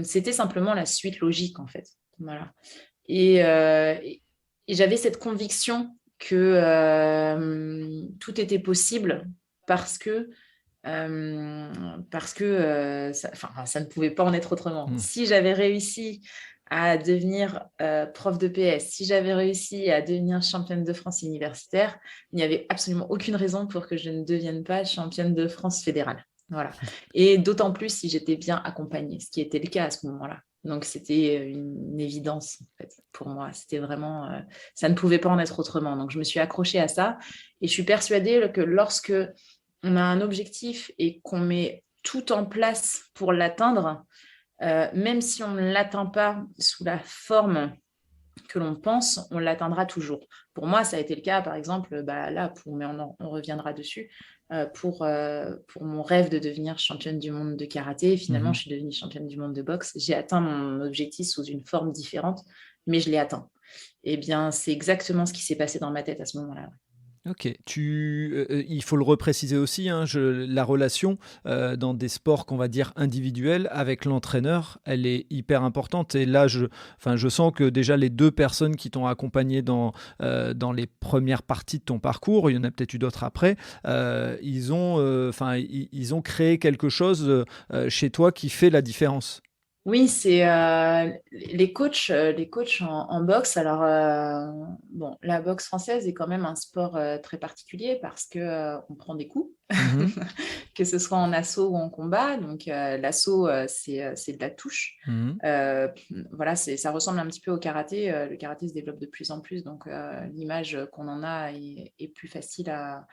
c'était simplement la suite logique en fait. Voilà. Et j'avais cette conviction que tout était possible parce que ça ne pouvait pas en être autrement. Si j'avais réussi à devenir prof de PS, si j'avais réussi à devenir championne de France universitaire, il n'y avait absolument aucune raison pour que je ne devienne pas championne de France fédérale. Voilà. Et d'autant plus si j'étais bien accompagnée, ce qui était le cas à ce moment-là. Donc, c'était une évidence, en fait, pour moi. C'était vraiment... ça ne pouvait pas en être autrement. Donc, je me suis accrochée à ça. Et je suis persuadée que lorsque on a un objectif et qu'on met tout en place pour l'atteindre, même si on ne l'atteint pas sous la forme que l'on pense, on l'atteindra toujours. Pour moi, ça a été le cas, par exemple, mais on reviendra dessus, pour mon rêve de devenir championne du monde de karaté. Finalement, je suis devenue championne du monde de boxe. J'ai atteint mon objectif sous une forme différente, mais je l'ai atteint. Eh bien, c'est exactement ce qui s'est passé dans ma tête à ce moment-là. Ok, il faut le repréciser aussi, la relation dans des sports qu'on va dire individuels avec l'entraîneur, elle est hyper importante. Et là, je sens que déjà les deux personnes qui t'ont accompagné dans les premières parties de ton parcours, il y en a peut-être eu d'autres après, ils ont créé quelque chose chez toi qui fait la différence. Oui, c'est les coachs en boxe. Alors, la boxe française est quand même un sport très particulier parce que on prend des coups, Mhm. que ce soit en assaut ou en combat. Donc, l'assaut, c'est de la touche. Mhm. Voilà, ça ressemble un petit peu au karaté. Le karaté se développe de plus en plus, donc l'image qu'on en a est plus facile à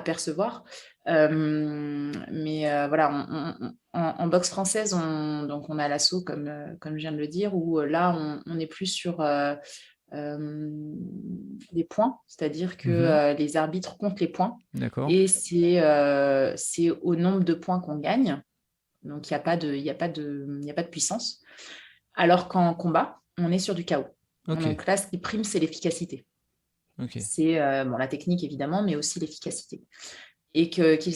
percevoir. Mais voilà, en boxe française, on a l'assaut, comme je viens de le dire, où là, on est plus sur des points, c'est-à-dire que les arbitres comptent les points. D'accord. Et c'est au nombre de points qu'on gagne. Donc, il n'y a pas de puissance. Alors qu'en combat, on est sur du chaos. Ok. Donc là, ce qui prime, c'est l'efficacité. Ok. C'est la technique, évidemment, mais aussi l'efficacité. Et qu'il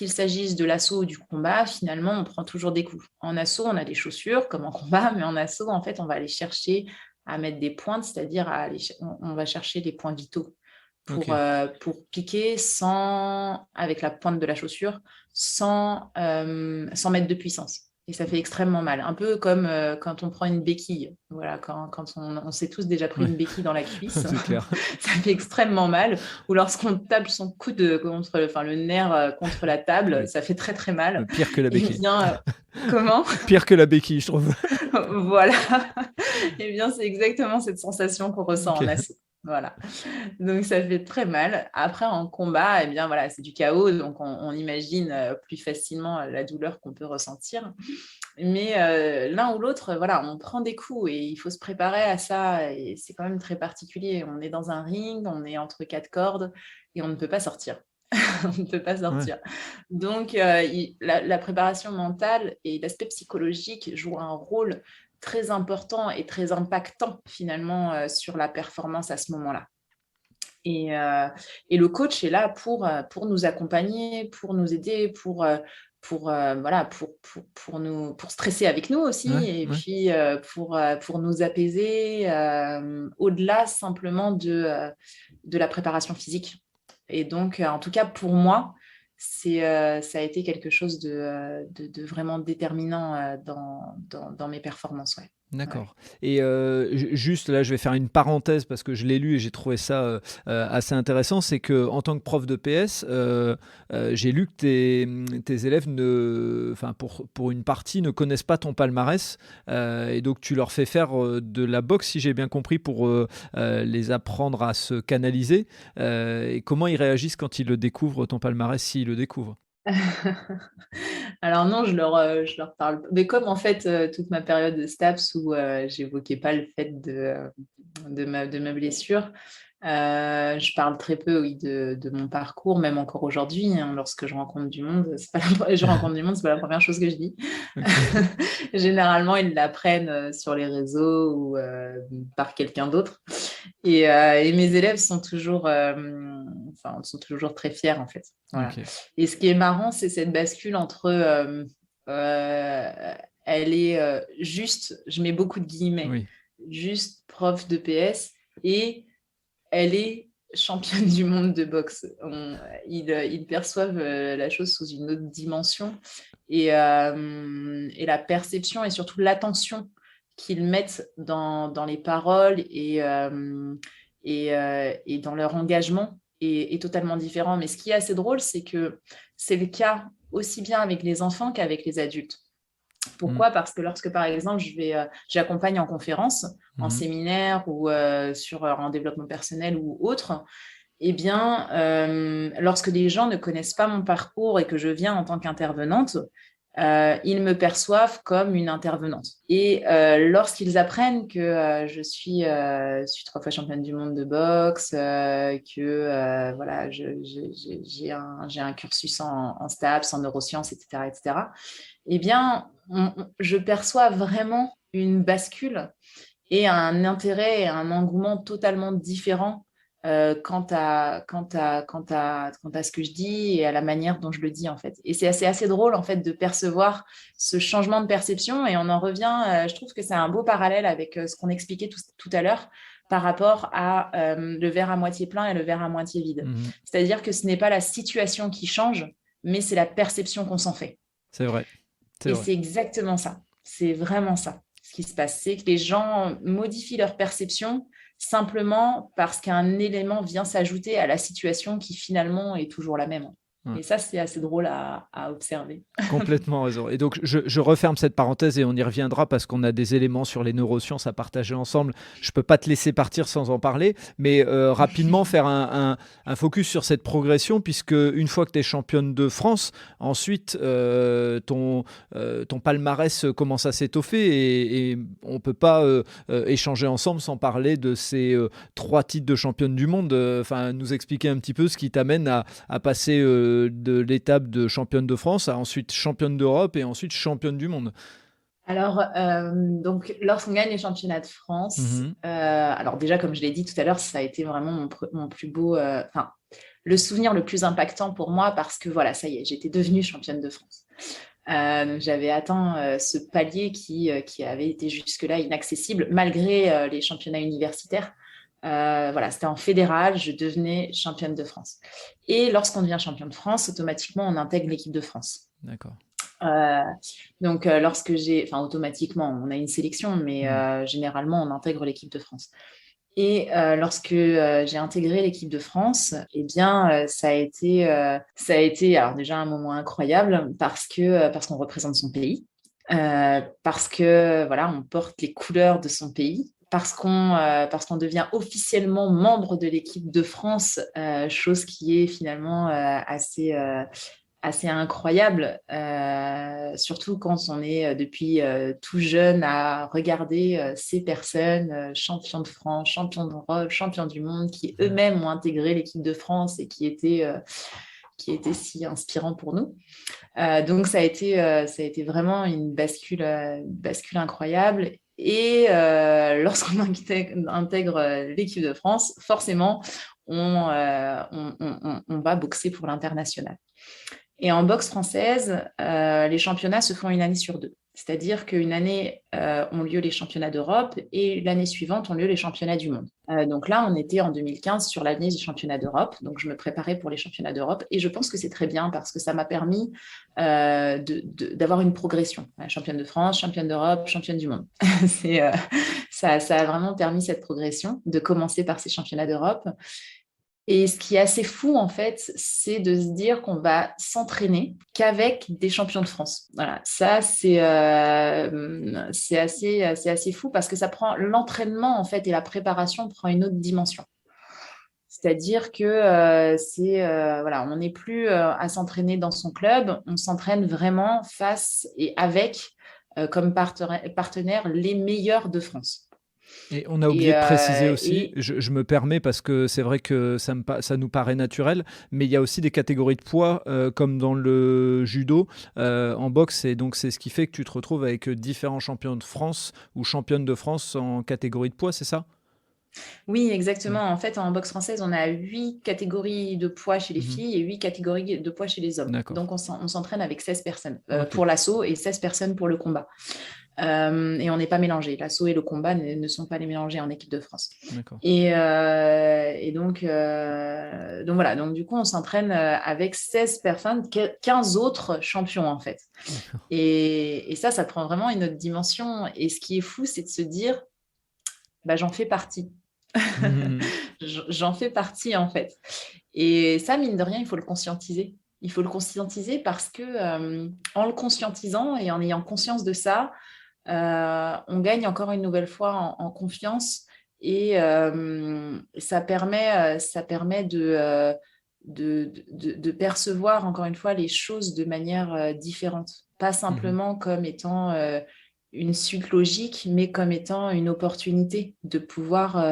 s'agisse de l'assaut ou du combat, finalement, on prend toujours des coups. En assaut, on a des chaussures, comme en combat, mais en assaut, en fait, on va aller chercher à mettre des pointes, c'est-à-dire on va chercher les points vitaux pour piquer avec la pointe de la chaussure, sans mettre de puissance. Et ça fait extrêmement mal. Un peu comme quand on prend une béquille. Voilà, quand on s'est tous déjà pris une béquille dans la cuisse, C'est clair. ça fait extrêmement mal. Ou lorsqu'on tape son coude le nerf contre la table, ça fait très très mal. Pire que la béquille. Comment ? Pire que la béquille, je trouve. Voilà. Eh bien, c'est exactement cette sensation qu'on ressent en assaut. Voilà. Donc, ça fait très mal. Après, en combat, eh bien, voilà, c'est du chaos. Donc, on imagine plus facilement la douleur qu'on peut ressentir. Mais l'un ou l'autre, voilà, on prend des coups et il faut se préparer à ça. Et c'est quand même très particulier. On est dans un ring, on est entre 4 cordes et on ne peut pas sortir. On ne peut pas sortir. Ouais. Donc, la préparation mentale et l'aspect psychologique jouent un rôle très important et très impactant finalement sur la performance à ce moment-là. Et le coach est là pour nous accompagner, pour nous aider, pour stresser avec nous aussi, puis pour nous apaiser au-delà simplement de la préparation physique. Et donc, en tout cas, pour moi, ça a été quelque chose de vraiment déterminant dans mes performances. Ouais. D'accord. Ouais. Et juste là, je vais faire une parenthèse parce que je l'ai lu et j'ai trouvé ça assez intéressant. C'est qu'en tant que prof de PS, j'ai lu que tes élèves, pour une partie, ne connaissent pas ton palmarès. Et donc, tu leur fais faire de la boxe, si j'ai bien compris, pour les apprendre à se canaliser. Et comment ils réagissent quand ils le découvrent, ton palmarès, s'ils le découvrent? Alors non, je leur parle. Mais comme en fait, toute ma période de STAPS où j'évoquais pas le fait de ma blessure, je parle très peu, oui, de mon parcours, même encore aujourd'hui, hein, lorsque je rencontre du monde, c'est pas la première chose que je dis. Okay. Généralement, ils l'apprennent sur les réseaux ou par quelqu'un d'autre. Et mes élèves sont toujours très fiers, en fait. Voilà. Okay. Et ce qui est marrant, c'est cette bascule entre elle est juste, je mets beaucoup de guillemets, juste prof de PS et elle est championne du monde de boxe. Ils perçoivent la chose sous une autre dimension et la perception et surtout l'attention qu'ils mettent dans les paroles et dans leur engagement est totalement différent. Mais ce qui est assez drôle, c'est que c'est le cas aussi bien avec les enfants qu'avec les adultes. Pourquoi ? Parce que lorsque, par exemple, j'accompagne en conférence, en séminaire ou en développement personnel ou autre, eh bien, lorsque les gens ne connaissent pas mon parcours et que je viens en tant qu'intervenante, ils me perçoivent comme une intervenante. Et lorsqu'ils apprennent que je suis 3 fois championne du monde de boxe, que voilà, j'ai un cursus en STAPS, en neurosciences, etc., eh bien, je perçois vraiment une bascule et un intérêt et un engouement totalement différent quant à ce que je dis et à la manière dont je le dis, en fait. Et c'est assez drôle, en fait, de percevoir ce changement de perception. Et on en revient, je trouve que c'est un beau parallèle avec ce qu'on expliquait tout à l'heure par rapport à le verre à moitié plein et le verre à moitié vide. C'est-à-dire que ce n'est pas la situation qui change, mais c'est la perception qu'on s'en fait. C'est vrai. C'est exactement ça. C'est vraiment ça, ce qui se passe. C'est que les gens modifient leur perception simplement parce qu'un élément vient s'ajouter à la situation qui finalement est toujours la même. Et ça, c'est assez drôle à observer. Complètement raison. Et donc, je referme cette parenthèse et on y reviendra parce qu'on a des éléments sur les neurosciences à partager ensemble. Je ne peux pas te laisser partir sans en parler, mais rapidement faire un focus sur cette progression, puisque une fois que tu es championne de France, ensuite, ton palmarès commence à s'étoffer et on ne peut pas échanger ensemble sans parler de ces 3 titres de championne du monde. Nous expliquer un petit peu ce qui t'amène à passer de l'étape de championne de France à ensuite championne d'Europe et ensuite championne du monde. Alors, donc, lorsqu'on gagne les championnats de France, alors déjà, comme je l'ai dit tout à l'heure, ça a été vraiment mon plus beau, le souvenir le plus impactant pour moi parce que voilà, ça y est, j'étais devenue championne de France. J'avais atteint ce palier qui avait été jusque-là inaccessible malgré les championnats universitaires. C'était en fédéral, je devenais championne de France. Et lorsqu'on devient championne de France, automatiquement, on intègre l'équipe de France. D'accord. Donc, automatiquement, on a une sélection, mais généralement, on intègre l'équipe de France. Et lorsque j'ai intégré l'équipe de France, eh bien, ça a été alors déjà un moment incroyable parce qu'on représente son pays, parce que voilà, on porte les couleurs de son pays. Parce qu'on devient officiellement membre de l'équipe de France, chose qui est finalement assez incroyable, surtout quand on est depuis tout jeune à regarder ces personnes, champions de France, champions d'Europe, champions du monde, qui eux-mêmes ont intégré l'équipe de France et qui étaient si inspirants pour nous. Donc ça a été vraiment une bascule incroyable. Et lorsqu'on intègre l'équipe de France, forcément, on va boxer pour l'international. Et en boxe française, les championnats se font une année sur 2. C'est-à-dire qu'une année ont lieu les championnats d'Europe et l'année suivante ont lieu les championnats du monde. Donc là, on était en 2015 sur l'année des championnats d'Europe. Donc, je me préparais pour les championnats d'Europe. Et je pense que c'est très bien parce que ça m'a permis d'avoir une progression. Championne de France, championne d'Europe, championne du monde. Ça a vraiment permis cette progression de commencer par ces championnats d'Europe. Et ce qui est assez fou, en fait, c'est de se dire qu'on va s'entraîner qu'avec des champions de France. Voilà, ça, c'est assez fou parce que ça prend l'entraînement, en fait, et la préparation prend une autre dimension. C'est-à-dire que on n'est plus à s'entraîner dans son club, on s'entraîne vraiment face et avec, comme partenaires, les meilleurs de France. Et on a oublié de préciser aussi, je me permets parce que c'est vrai que ça nous paraît naturel, mais il y a aussi des catégories de poids comme dans le judo en boxe, et donc c'est ce qui fait que tu te retrouves avec différents champions de France ou championnes de France en catégorie de poids, c'est ça ? Oui, exactement. En fait, en boxe française, on a 8 catégories de poids chez les filles et 8 catégories de poids chez les hommes. D'accord. Donc, on s'entraîne avec 16 personnes pour l'assaut et 16 personnes pour le combat. Et on n'est pas mélangés. L'assaut et le combat ne sont pas les mélangés en équipe de France. D'accord. Et donc voilà. Donc, du coup, on s'entraîne avec 16 personnes, 15 autres champions, en fait. Et ça prend vraiment une autre dimension. Et ce qui est fou, c'est de se dire, j'en fais partie. J'en fais partie, en fait. Et ça, mine de rien, il faut le conscientiser. Il faut le conscientiser parce que en le conscientisant et en ayant conscience de ça, on gagne encore une nouvelle fois en confiance et ça permet de percevoir encore une fois les choses de manière différente. Pas simplement comme étant une suite logique, mais comme étant une opportunité de pouvoir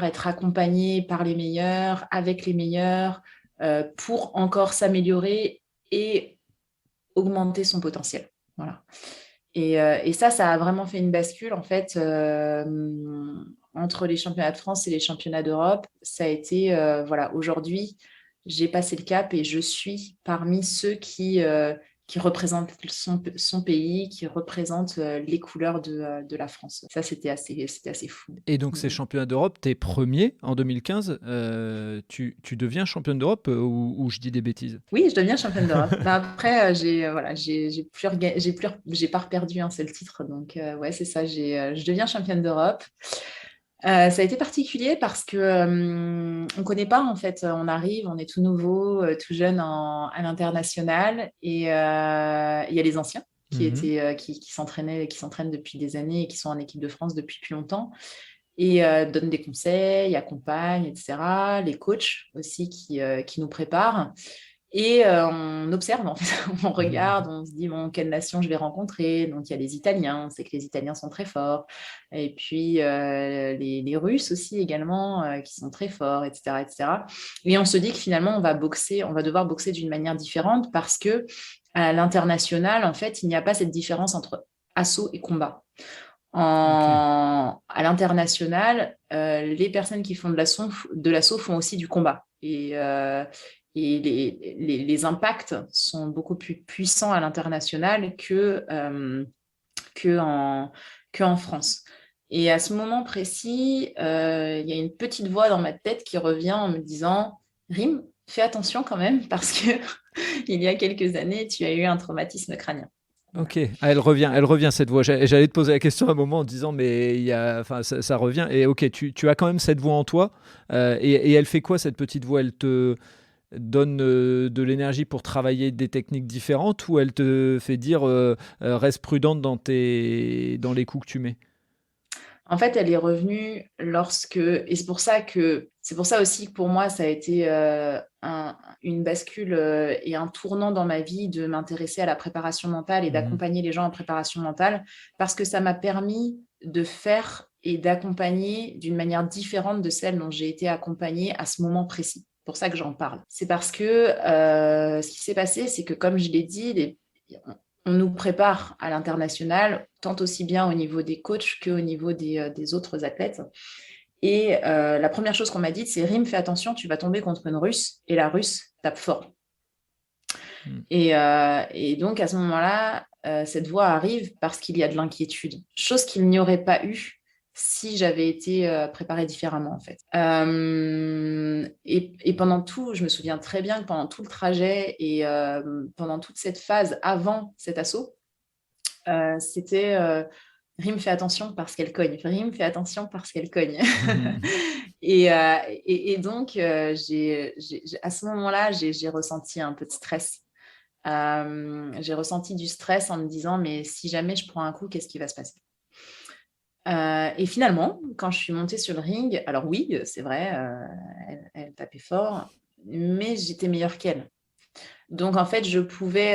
être accompagné par les meilleurs, avec les meilleurs, pour encore s'améliorer et augmenter son potentiel. Voilà. Et ça a vraiment fait une bascule, en fait, entre les championnats de France et les championnats d'Europe. Ça a été, aujourd'hui, j'ai passé le cap et je suis parmi ceux qui qui représente son pays, qui représente les couleurs de la France. Ça, c'était assez fou. Et donc, ces championnats d'Europe, tu es premier en 2015. Tu deviens championne d'Europe ou je dis des bêtises? Oui, je deviens championne d'Europe. Après, j'ai pas perdu un seul titre. Donc, ouais, c'est ça. Je deviens championne d'Europe. Ça a été particulier parce que on connaît pas en fait. On arrive, on est tout nouveau, tout jeune à l'international, et il y a les anciens qui s'entraînent depuis des années et qui sont en équipe de France depuis plus longtemps et donnent des conseils, accompagnent, etc. Les coachs aussi qui nous préparent. Et on observe, en fait, on regarde, on se dit, bon, quelle nation je vais rencontrer? Donc, il y a les Italiens, on sait que les Italiens sont très forts. Et puis, les Russes aussi également, qui sont très forts, etc., etc. Et on se dit que finalement, on va devoir boxer d'une manière différente parce que à l'international, en fait, il n'y a pas cette différence entre assaut et combat. À l'international, les personnes qui font de l'assaut font aussi du combat. Et les impacts sont beaucoup plus puissants à l'international qu'en France. Et à ce moment précis, il y a une petite voix dans ma tête qui revient en me disant « Rim, fais attention quand même, parce qu'il y a quelques années, tu as eu un traumatisme crânien. » Ok, elle revient cette voix. J'allais te poser la question à un moment en disant mais ça revient. Et ok, tu as quand même cette voix en toi. Et elle fait quoi cette petite voix? Elle te donne de l'énergie pour travailler des techniques différentes ou elle te fait dire reste prudente dans les coups que tu mets? En fait, elle est revenue et c'est pour ça aussi que pour moi, ça a été une bascule et un tournant dans ma vie de m'intéresser à la préparation mentale et d'accompagner les gens en préparation mentale, parce que ça m'a permis de faire et d'accompagner d'une manière différente de celle dont j'ai été accompagnée à ce moment précis. C'est pour ça que j'en parle. C'est parce que ce qui s'est passé, c'est que comme je l'ai dit, on nous prépare à l'international, tant aussi bien au niveau des coachs qu'au niveau des autres athlètes. Et la première chose qu'on m'a dit, c'est « Rim, fais attention, tu vas tomber contre une Russe, et la Russe tape fort. » Et donc, à ce moment-là, cette voix arrive parce qu'il y a de l'inquiétude, chose qu'il n'y aurait pas eu si j'avais été préparée différemment, en fait. Et pendant tout, je me souviens très bien que pendant tout le trajet et pendant toute cette phase avant cet assaut, c'était Rim, fais attention parce qu'elle cogne. Rim, fais attention parce qu'elle cogne. Et donc, à ce moment-là, j'ai ressenti un peu de stress. J'ai ressenti du stress en me disant, mais si jamais je prends un coup, qu'est-ce qui va se passer? Et finalement, quand je suis montée sur le ring, alors oui, c'est vrai, elle tapait fort, mais j'étais meilleure qu'elle. Donc, en fait, je pouvais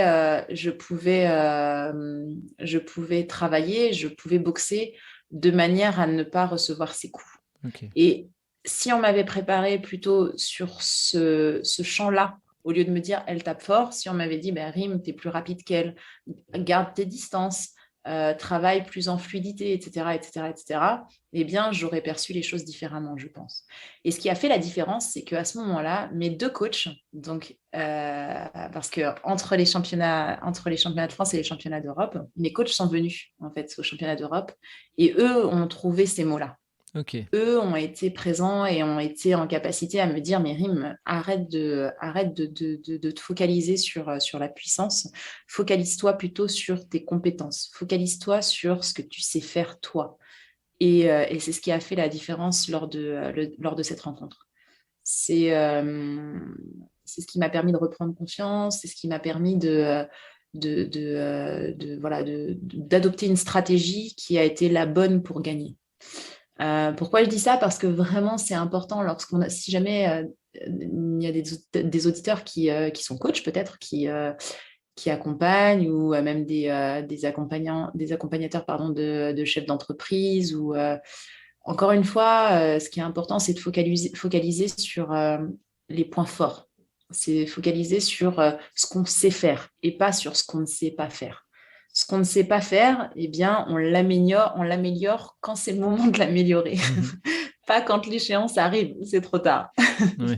travailler, je pouvais boxer de manière à ne pas recevoir ces coups. Okay. Et si on m'avait préparé plutôt sur ce champ-là, au lieu de me dire « elle tape fort », si on m'avait dit « Rim, t'es plus rapide qu'elle, garde tes distances, travaille plus en fluidité, etc., etc., etc. », eh bien, j'aurais perçu les choses différemment, je pense. Et ce qui a fait la différence, c'est qu'à ce moment-là, mes deux coachs, donc, parce qu'entre les championnats de France et les championnats d'Europe, mes coachs sont venus, en fait, aux championnats d'Europe, et eux ont trouvé ces mots-là. Okay. Eux ont été présents et ont été en capacité à me dire « mais Rim, arrête de te focaliser sur la puissance, focalise-toi plutôt sur tes compétences, focalise-toi sur ce que tu sais faire toi ». Et c'est ce qui a fait la différence lors de cette rencontre. C'est ce qui m'a permis de reprendre confiance, c'est ce qui m'a permis d'adopter une stratégie qui a été la bonne pour gagner. Pourquoi je dis ça? Parce que vraiment, c'est important si jamais il y a des auditeurs qui sont coachs peut-être, qui accompagnent, ou même des accompagnateurs de chefs d'entreprise, ou encore une fois, ce qui est important, c'est de focaliser sur les points forts. C'est focaliser sur ce qu'on sait faire et pas sur ce qu'on ne sait pas faire. Ce qu'on ne sait pas faire, eh bien, on l'améliore quand c'est le moment de l'améliorer. pas quand l'échéance arrive, c'est trop tard. Oui.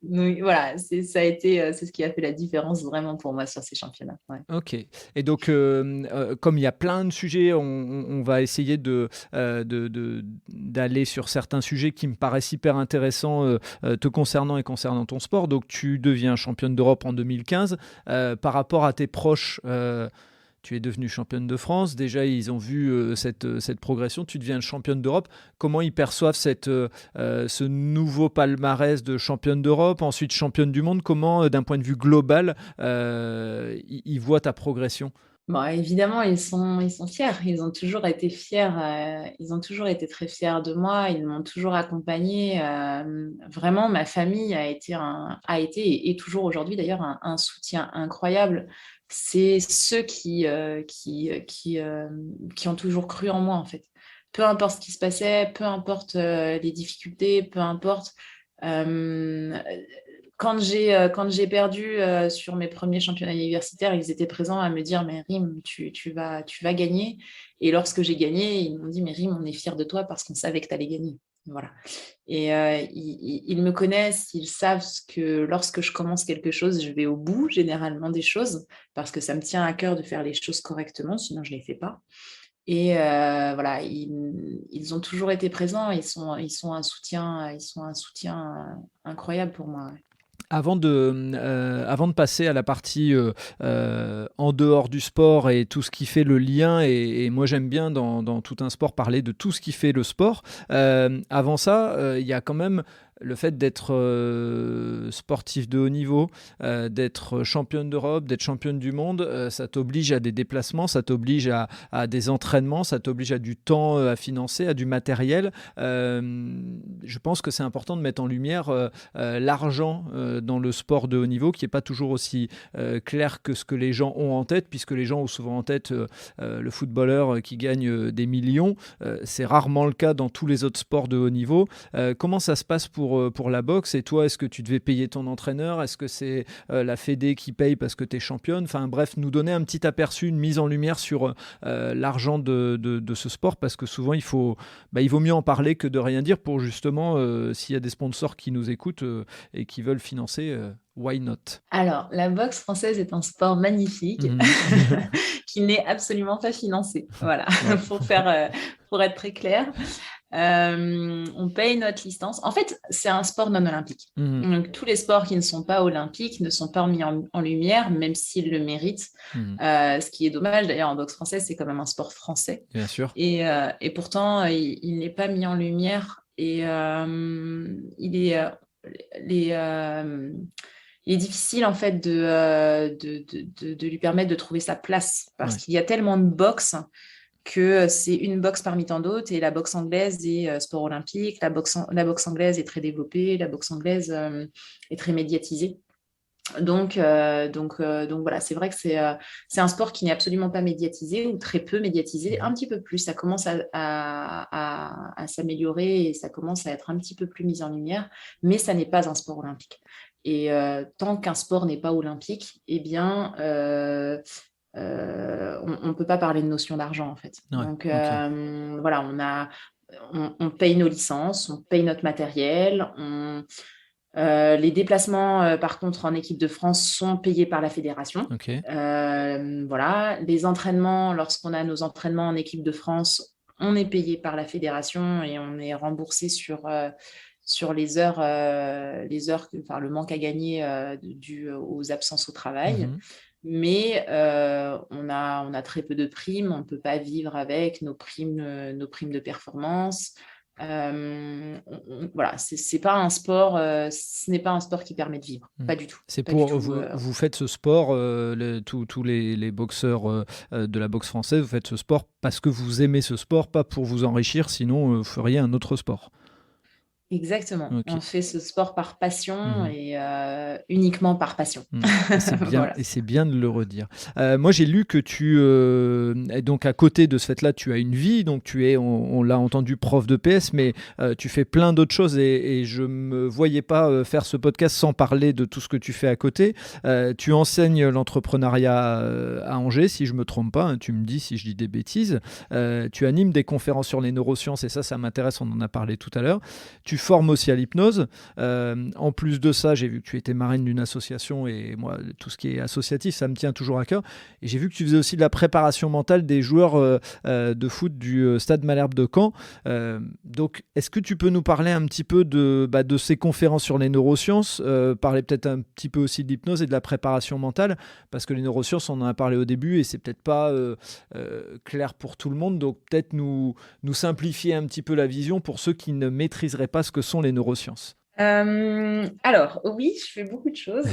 Donc voilà, c'est ce qui a fait la différence vraiment pour moi sur ces championnats. Ouais. Ok. Et donc, comme il y a plein de sujets, on va essayer d'aller sur certains sujets qui me paraissent hyper intéressants te concernant et concernant ton sport. Donc, tu deviens championne d'Europe en 2015. Par rapport à tes proches, tu es devenue championne de France. Déjà, ils ont vu cette progression. Tu deviens championne d'Europe. Comment ils perçoivent ce nouveau palmarès de championne d'Europe, ensuite championne du monde? Comment, d'un point de vue global, ils voient ta progression? Bon, évidemment, ils sont fiers. Ils ont toujours été fiers. Ils ont toujours été très fiers de moi. Ils m'ont toujours accompagnée. Vraiment, ma famille a été et est toujours aujourd'hui d'ailleurs un soutien incroyable. C'est ceux qui ont toujours cru en moi, en fait. Peu importe ce qui se passait, peu importe les difficultés, peu importe. Quand j'ai perdu sur mes premiers championnats universitaires, ils étaient présents à me dire mais Rim, tu vas gagner. Et lorsque j'ai gagné, ils m'ont dit mais Rim, on est fiers de toi parce qu'on savait que tu allais gagner. Voilà. Et ils me connaissent, ils savent que lorsque je commence quelque chose, je vais au bout généralement des choses parce que ça me tient à cœur de faire les choses correctement, sinon je ne les fais pas. Et voilà, ils ont toujours été présents, ils sont un soutien incroyable pour moi. Ouais. Avant de passer à la partie en dehors du sport et tout ce qui fait le lien, et moi j'aime bien dans tout un sport parler de tout ce qui fait le sport, avant ça, il y a quand même le fait d'être sportif de haut niveau, d'être championne d'Europe, d'être championne du monde, ça t'oblige à des déplacements, ça t'oblige à des entraînements, ça t'oblige à du temps à financer, à du matériel. Je pense que c'est important de mettre en lumière l'argent dans le sport de haut niveau, qui n'est pas toujours aussi clair que ce que les gens ont en tête, puisque les gens ont souvent en tête le footballeur qui gagne des millions. C'est rarement le cas dans tous les autres sports de haut niveau. Comment ça se passe pour la boxe? Et toi, est-ce que tu devais payer ton entraîneur? Est-ce que c'est la Fédé qui paye parce que tu es championne? Enfin bref, nous donner un petit aperçu, une mise en lumière sur l'argent de ce sport, parce que souvent il vaut mieux en parler que de rien dire, pour justement, s'il y a des sponsors qui nous écoutent et qui veulent financer, why not? Alors, la boxe française est un sport magnifique qui n'est absolument pas financé. Voilà, pour être très clair. On paye notre licence. En fait, c'est un sport non olympique. Donc, tous les sports qui ne sont pas olympiques ne sont pas mis en lumière, même s'ils le méritent. Ce qui est dommage, d'ailleurs, en boxe française, c'est quand même un sport français. Bien sûr. Et pourtant, il n'est pas mis en lumière. Et il est difficile en fait de lui permettre de trouver sa place, parce qu'il y a tellement de boxe que c'est une boxe parmi tant d'autres, et la boxe anglaise est sport olympique, la boxe anglaise est très développée, la boxe anglaise est très médiatisée. Donc voilà, c'est vrai que c'est un sport qui n'est absolument pas médiatisé, ou très peu médiatisé, un petit peu plus. Ça commence à s'améliorer, et ça commence à être un petit peu plus mis en lumière, mais ça n'est pas un sport olympique. Et tant qu'un sport n'est pas olympique, eh bien, on ne peut pas parler de notion d'argent, en fait. Ouais, donc, voilà, on paye nos licences, on paye notre matériel, les déplacements, par contre, en équipe de France sont payés par la fédération. Voilà. Les entraînements, lorsqu'on a nos entraînements en équipe de France, on est payé par la fédération et on est remboursé sur les heures, le manque à gagner dû aux absences au travail. Mais on a très peu de primes, on ne peut pas vivre avec nos primes de performance. Voilà, c'est pas un sport, ce n'est pas un sport qui permet de vivre, pas du tout. C'est pour vous faites ce sport, tous les boxeurs de la boxe française, vous faites ce sport parce que vous aimez ce sport, pas pour vous enrichir, sinon vous feriez un autre sport. Exactement. Ok. On fait ce sport par passion et uniquement par passion. Et c'est bien, Voilà. et c'est bien de le redire. Moi, j'ai lu que donc à côté de ce fait-là, tu as une vie, donc tu es, on l'a entendu, prof de PS, mais tu fais plein d'autres choses et je me voyais pas faire ce podcast sans parler de tout ce que tu fais à côté. Tu enseignes l'entrepreneuriat à Angers, si je me trompe pas, hein, tu me dis si je dis des bêtises. Tu animes des conférences sur les neurosciences et ça m'intéresse, on en a parlé tout à l'heure. Tu formes aussi à l'hypnose. En plus de ça, j'ai vu que tu étais marraine d'une association et moi, tout ce qui est associatif, ça me tient toujours à cœur. Et j'ai vu que tu faisais aussi de la préparation mentale des joueurs de foot du Stade Malherbe de Caen. Donc, est-ce que tu peux nous parler un petit peu de ces conférences sur les neurosciences, parler peut-être un petit peu aussi de l'hypnose et de la préparation mentale, parce que les neurosciences, on en a parlé au début et c'est peut-être pas clair pour tout le monde. Donc, peut-être nous simplifier un petit peu la vision pour ceux qui ne maîtriseraient pas ce que sont les neurosciences. Alors, oui, je fais beaucoup de choses.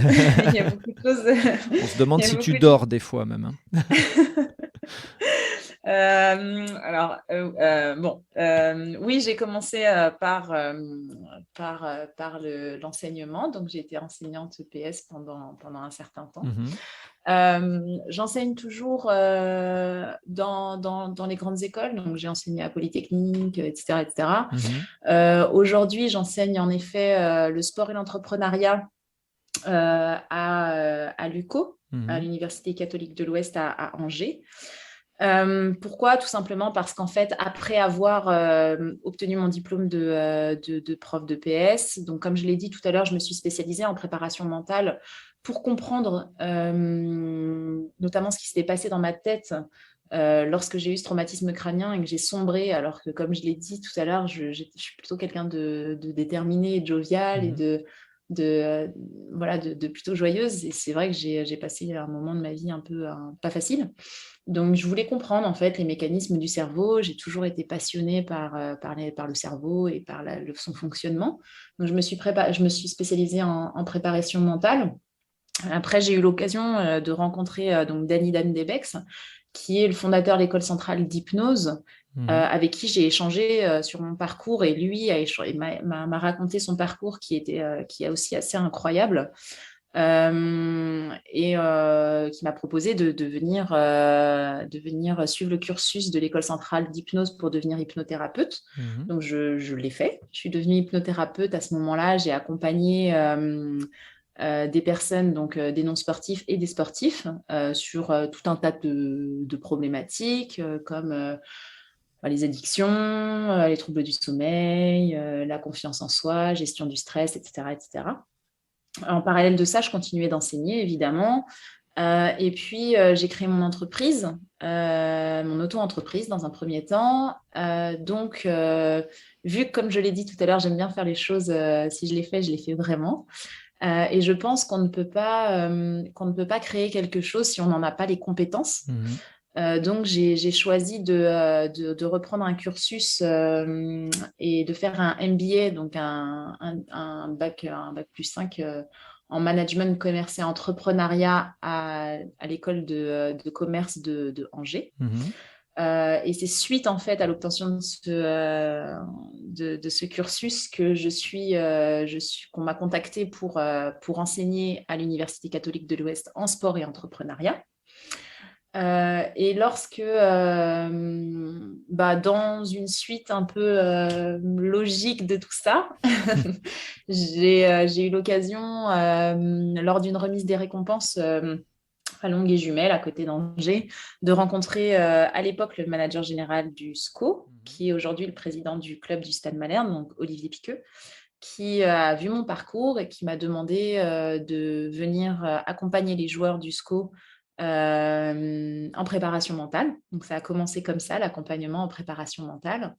Il y a beaucoup de choses. On se demande Il y a si tu beaucoup de- dors des fois même. Hein. Oui, j'ai commencé par l'enseignement. Donc, j'ai été enseignante EPS pendant un certain temps. J'enseigne toujours dans les grandes écoles. Donc, j'ai enseigné à Polytechnique, etc. Aujourd'hui, j'enseigne en effet le sport et l'entrepreneuriat à l'UCO, à l'Université catholique de l'Ouest à Angers. Pourquoi? Tout simplement parce qu'en fait, après avoir obtenu mon diplôme de prof de PS, donc comme je l'ai dit tout à l'heure, je me suis spécialisée en préparation mentale pour comprendre notamment ce qui s'était passé dans ma tête lorsque j'ai eu ce traumatisme crânien et que j'ai sombré, alors que comme je l'ai dit tout à l'heure, je suis plutôt quelqu'un de déterminé et de jovial et de plutôt joyeuse. Et c'est vrai que j'ai passé un moment de ma vie un peu pas facile. Donc, je voulais comprendre en fait les mécanismes du cerveau. J'ai toujours été passionnée par le cerveau et par son fonctionnement. Donc, je me suis spécialisée en préparation mentale. Après, j'ai eu l'occasion de rencontrer donc Danny Debex, qui est le fondateur de l'école centrale d'hypnose, avec qui j'ai échangé sur mon parcours. Et lui m'a raconté son parcours qui est aussi assez incroyable. Qui m'a proposé de venir suivre le cursus de l'école centrale d'hypnose pour devenir hypnothérapeute. Donc, je l'ai fait. Je suis devenue hypnothérapeute à ce moment-là. J'ai accompagné des personnes, donc des non-sportifs et des sportifs, sur tout un tas de problématiques comme les addictions, les troubles du sommeil, la confiance en soi, gestion du stress, etc., etc. En parallèle de ça, je continuais d'enseigner, évidemment. Et puis, j'ai créé mon entreprise, mon auto-entreprise dans un premier temps. Donc, vu que, comme je l'ai dit tout à l'heure, j'aime bien faire les choses, si je les fais vraiment. Et je pense qu'on ne peut pas créer quelque chose si on n'en a pas les compétences. Donc, j'ai choisi de reprendre un cursus et de faire un MBA, donc un bac plus 5 en management, commerce et entrepreneuriat à l'école de commerce de Angers. Et c'est suite en fait à l'obtention de ce cursus que qu'on m'a contactée pour enseigner à l'Université catholique de l'Ouest en sport et entrepreneuriat. Et lorsque, dans une suite un peu logique de tout ça, j'ai eu l'occasion, lors d'une remise des récompenses à Longues et Jumelles, à côté d'Angers, de rencontrer à l'époque le manager général du SCO, qui est aujourd'hui le président du club du Stade Malherbe, donc Olivier Piqueux, qui a vu mon parcours et qui m'a demandé de venir accompagner les joueurs du SCO en préparation mentale. Donc, ça a commencé comme ça, l'accompagnement en préparation mentale.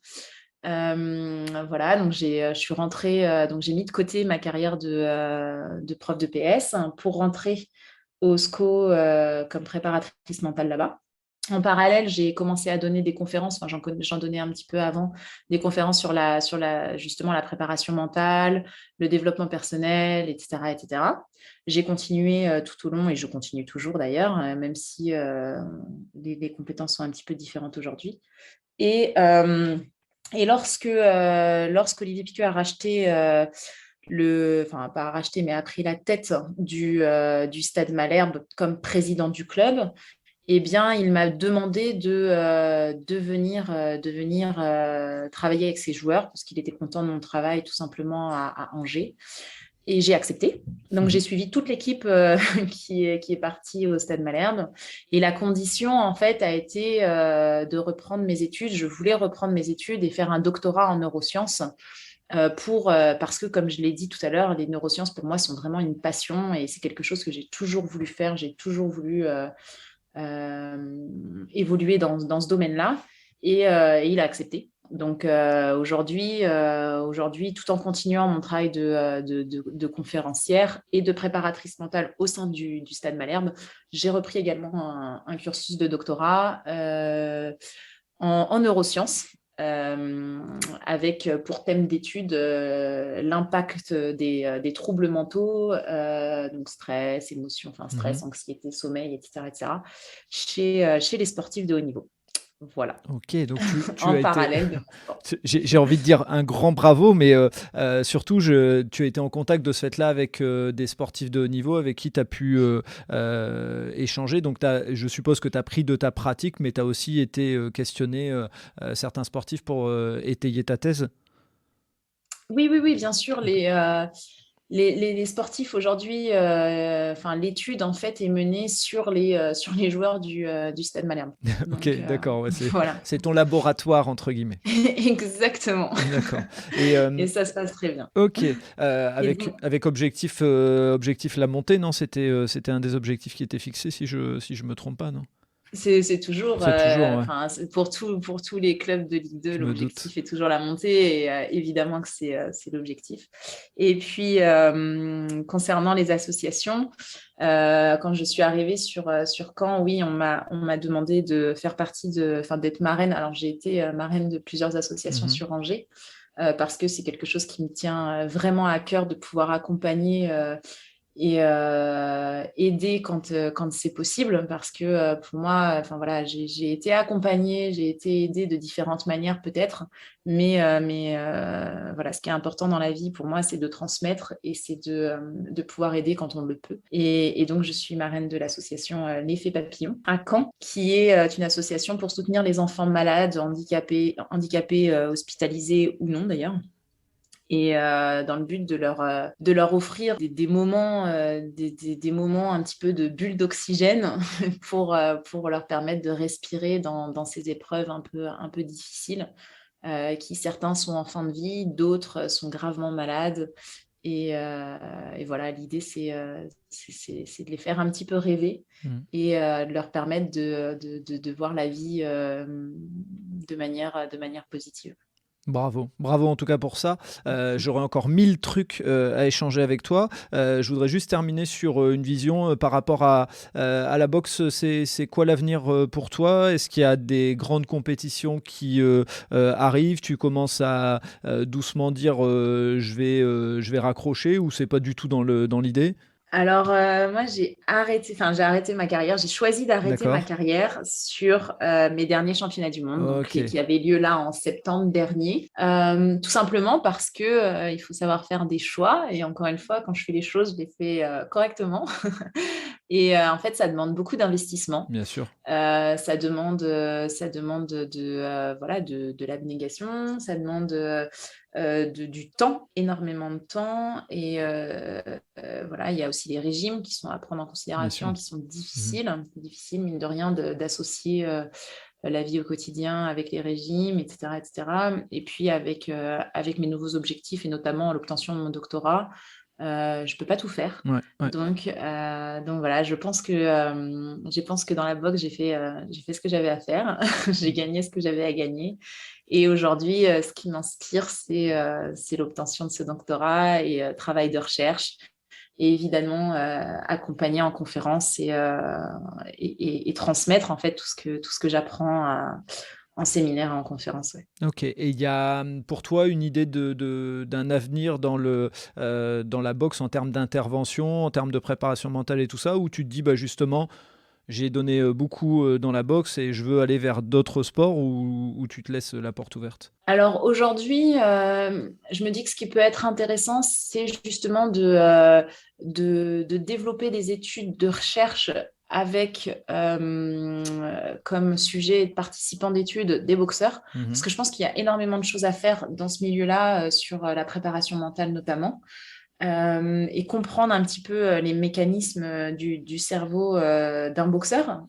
Voilà, donc je suis rentrée, donc j'ai mis de côté ma carrière de prof de PS pour rentrer au SCO comme préparatrice mentale là-bas. En parallèle, j'ai commencé à donner des conférences, enfin, j'en donnais un petit peu avant, des conférences sur justement la préparation mentale, le développement personnel, etc., etc. J'ai continué tout au long, et je continue toujours d'ailleurs, même si les compétences sont un petit peu différentes aujourd'hui. Et Et lorsqu'Olivier Piqueux a racheté pas racheté, mais a pris la tête du Stade Malherbe comme président du club, eh bien, il m'a demandé de venir travailler avec ses joueurs parce qu'il était content de mon travail tout simplement à Angers. Et j'ai accepté. Donc, j'ai suivi toute l'équipe qui est partie au Stade Malherbe. Et la condition, en fait, a été de reprendre mes études. Je voulais reprendre mes études et faire un doctorat en neurosciences parce que, comme je l'ai dit tout à l'heure, les neurosciences, pour moi, sont vraiment une passion et c'est quelque chose que j'ai toujours voulu faire. J'ai toujours voulu évoluer dans ce domaine-là. Et il a accepté. Donc aujourd'hui, tout en continuant mon travail de conférencière et de préparatrice mentale au sein du Stade Malherbe, j'ai repris également un cursus de doctorat en neurosciences, avec pour thème d'étude l'impact des troubles mentaux, donc stress, émotions, stress, anxiété, sommeil, etc., chez les sportifs de haut niveau. Voilà. Ok, donc tu en as parallèle. J'ai envie de dire un grand bravo, mais surtout, tu as été en contact de ce fait-là avec des sportifs de haut niveau avec qui tu as pu échanger. Donc, je suppose que tu as pris de ta pratique, mais tu as aussi été questionné certains sportifs pour étayer ta thèse. Oui, bien sûr. Les sportifs aujourd'hui, l'étude en fait est menée sur les joueurs du Stade Malherbe. Ok, d'accord. Ouais, voilà. C'est ton laboratoire entre guillemets. Exactement. D'accord. Et ça se passe très bien. Ok. Avec objectif la montée, non ? C'était un des objectifs qui était fixé, si je me trompe pas, non ? C'est toujours, ouais. pour tous les clubs de Ligue 2, l'objectif est toujours la montée et évidemment que c'est l'objectif. Et puis, concernant les associations, quand je suis arrivée sur Caen, oui, on m'a demandé de faire partie d'être marraine. Alors, j'ai été marraine de plusieurs associations sur Angers parce que c'est quelque chose qui me tient vraiment à cœur de pouvoir accompagner et aider quand c'est possible, parce que pour moi, j'ai été accompagnée, j'ai été aidée de différentes manières peut-être, mais ce qui est important dans la vie pour moi, c'est de transmettre et c'est de pouvoir aider quand on le peut. Et donc, je suis marraine de l'association L'Effet Papillon à Caen, qui est une association pour soutenir les enfants malades, handicapés, hospitalisés ou non d'ailleurs. Et dans le but de leur offrir des moments un petit peu de bulle d'oxygène pour leur permettre de respirer dans ces épreuves un peu difficiles, qui certains sont en fin de vie, d'autres sont gravement malades. Et voilà, l'idée, c'est de les faire un petit peu rêver et de leur permettre de voir la vie de manière positive. Bravo en tout cas pour ça. J'aurais encore 1000 trucs à échanger avec toi. Je voudrais juste terminer sur une vision par rapport à la boxe. C'est quoi l'avenir pour toi ? Est-ce qu'il y a des grandes compétitions qui arrivent ? Tu commences à doucement dire je vais raccrocher, ou c'est pas du tout dans l'idée ? Alors, moi, j'ai arrêté ma carrière. J'ai choisi d'arrêter ma carrière sur mes derniers championnats du monde, qui avaient lieu là en septembre dernier. Tout simplement parce que il faut savoir faire des choix. Et encore une fois, quand je fais les choses, je les fais correctement. Et en fait, ça demande beaucoup d'investissement. Bien sûr. Ça demande de l'abnégation. Ça demande du temps, énormément de temps, et il y a aussi les régimes qui sont à prendre en considération, qui sont difficiles, mine de rien, d'associer la vie au quotidien avec les régimes, etc. Et puis avec mes nouveaux objectifs et notamment l'obtention de mon doctorat, je peux pas tout faire. Ouais. Donc voilà, je pense que dans la boxe, j'ai fait ce que j'avais à faire. J'ai gagné ce que j'avais à gagner. Et aujourd'hui, ce qui m'inspire, c'est l'obtention de ce doctorat et travail de recherche. Et évidemment, accompagner en conférence et transmettre en fait tout ce que j'apprends en séminaire et en conférence. Ouais. Ok, et il y a pour toi une idée d'un avenir dans la boxe en termes d'intervention, en termes de préparation mentale et tout ça, où tu te dis justement, j'ai donné beaucoup dans la boxe et je veux aller vers d'autres sports ou tu te laisses la porte ouverte? Alors aujourd'hui, je me dis que ce qui peut être intéressant, c'est justement de développer des études de recherche avec comme sujet de participants d'études des boxeurs, parce que je pense qu'il y a énormément de choses à faire dans ce milieu-là, sur la préparation mentale notamment. Et comprendre un petit peu les mécanismes du cerveau d'un boxeur,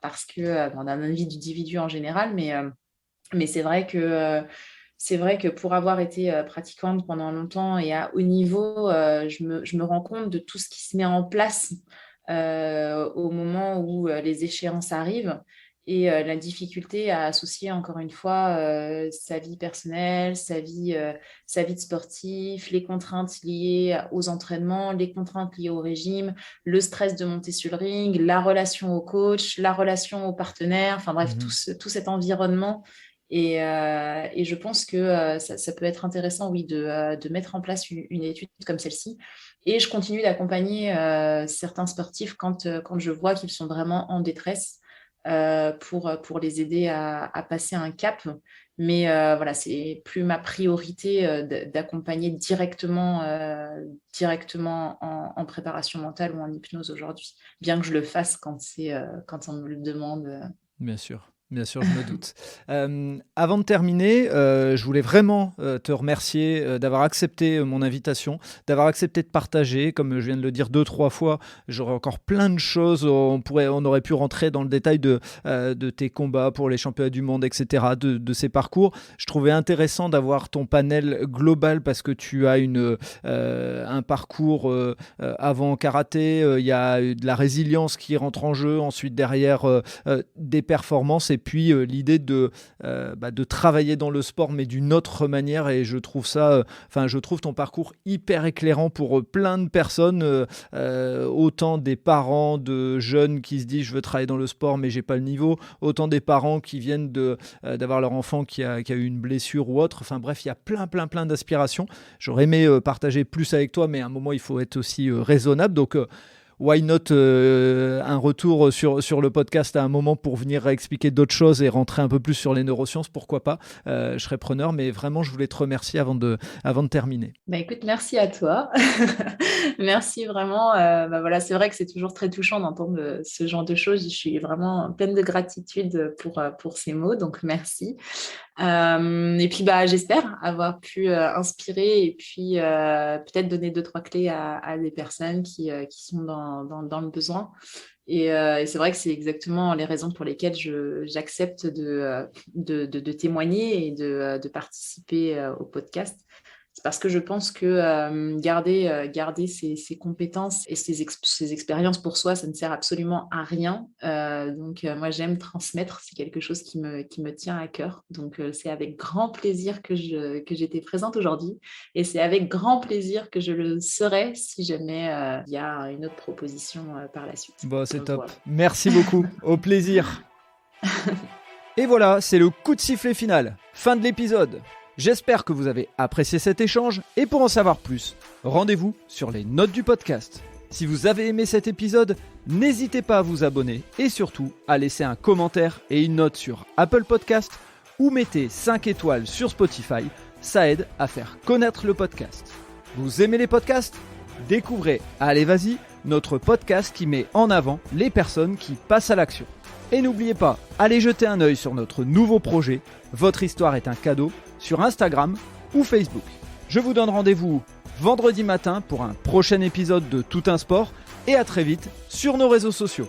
parce que d'un individu en général, mais c'est vrai que pour avoir été pratiquante pendant longtemps et à haut niveau, je me rends compte de tout ce qui se met en place au moment où les échéances arrivent. Et la difficulté à associer, encore une fois, sa vie personnelle, sa vie de sportif, les contraintes liées aux entraînements, les contraintes liées au régime, le stress de monter sur le ring, la relation au coach, la relation au partenaire, enfin bref, tout cet environnement. Et je pense que ça peut être intéressant, oui, de mettre en place une étude comme celle-ci. Et je continue d'accompagner certains sportifs quand je vois qu'ils sont vraiment en détresse, pour les aider à passer un cap. Mais voilà, c'est plus ma priorité d'accompagner directement en préparation mentale ou en hypnose aujourd'hui, bien que je le fasse quand on me le demande. Bien sûr, je me doute. Avant de terminer, je voulais vraiment te remercier d'avoir accepté mon invitation, d'avoir accepté de partager. Comme je viens de le dire 2-3 fois, j'aurais encore plein de choses. On aurait pu rentrer dans le détail de tes combats pour les championnats du monde, etc., de ces parcours. Je trouvais intéressant d'avoir ton panel global parce que tu as un parcours avant karaté. Il y a de la résilience qui rentre en jeu. Ensuite, derrière, des performances. Et puis l'idée de travailler dans le sport mais d'une autre manière, et je trouve ton parcours hyper éclairant pour plein de personnes, autant des parents de jeunes qui se disent je veux travailler dans le sport mais j'ai pas le niveau, autant des parents qui viennent d'avoir leur enfant qui a eu une blessure ou autre, enfin bref, il y a plein d'aspirations. J'aurais aimé partager plus avec toi, mais à un moment il faut être aussi raisonnable, donc why not un retour sur le podcast à un moment pour venir expliquer d'autres choses et rentrer un peu plus sur les neurosciences, pourquoi pas, je serais preneur, mais vraiment je voulais te remercier avant de terminer. Écoute, merci à toi. Merci vraiment. Voilà, c'est vrai que c'est toujours très touchant d'entendre ce genre de choses. Je suis vraiment pleine de gratitude pour ces mots, donc merci. Et puis j'espère avoir pu inspirer et puis peut-être donner 2-3 clés à des personnes qui sont dans le besoin. Et c'est vrai que c'est exactement les raisons pour lesquelles j'accepte de témoigner et de participer au podcast. C'est parce que je pense que garder ses compétences et ses expériences pour soi, ça ne sert absolument à rien. Donc, moi, j'aime transmettre. C'est quelque chose qui me tient à cœur. Donc, c'est avec grand plaisir que j'étais présente aujourd'hui. Et c'est avec grand plaisir que je le serai si jamais il y a une autre proposition par la suite. Bon, c'est top. Voilà. Merci beaucoup. Au plaisir. Et voilà, c'est le coup de sifflet final. Fin de l'épisode. J'espère que vous avez apprécié cet échange et pour en savoir plus, rendez-vous sur les notes du podcast. Si vous avez aimé cet épisode, n'hésitez pas à vous abonner et surtout à laisser un commentaire et une note sur Apple Podcast ou mettez 5 étoiles sur Spotify, ça aide à faire connaître le podcast. Vous aimez les podcasts ? Découvrez Allez Vas-y, notre podcast qui met en avant les personnes qui passent à l'action. Et n'oubliez pas, allez jeter un œil sur notre nouveau projet, Votre histoire est un cadeau, sur Instagram ou Facebook. Je vous donne rendez-vous vendredi matin pour un prochain épisode de Tout un sport et à très vite sur nos réseaux sociaux.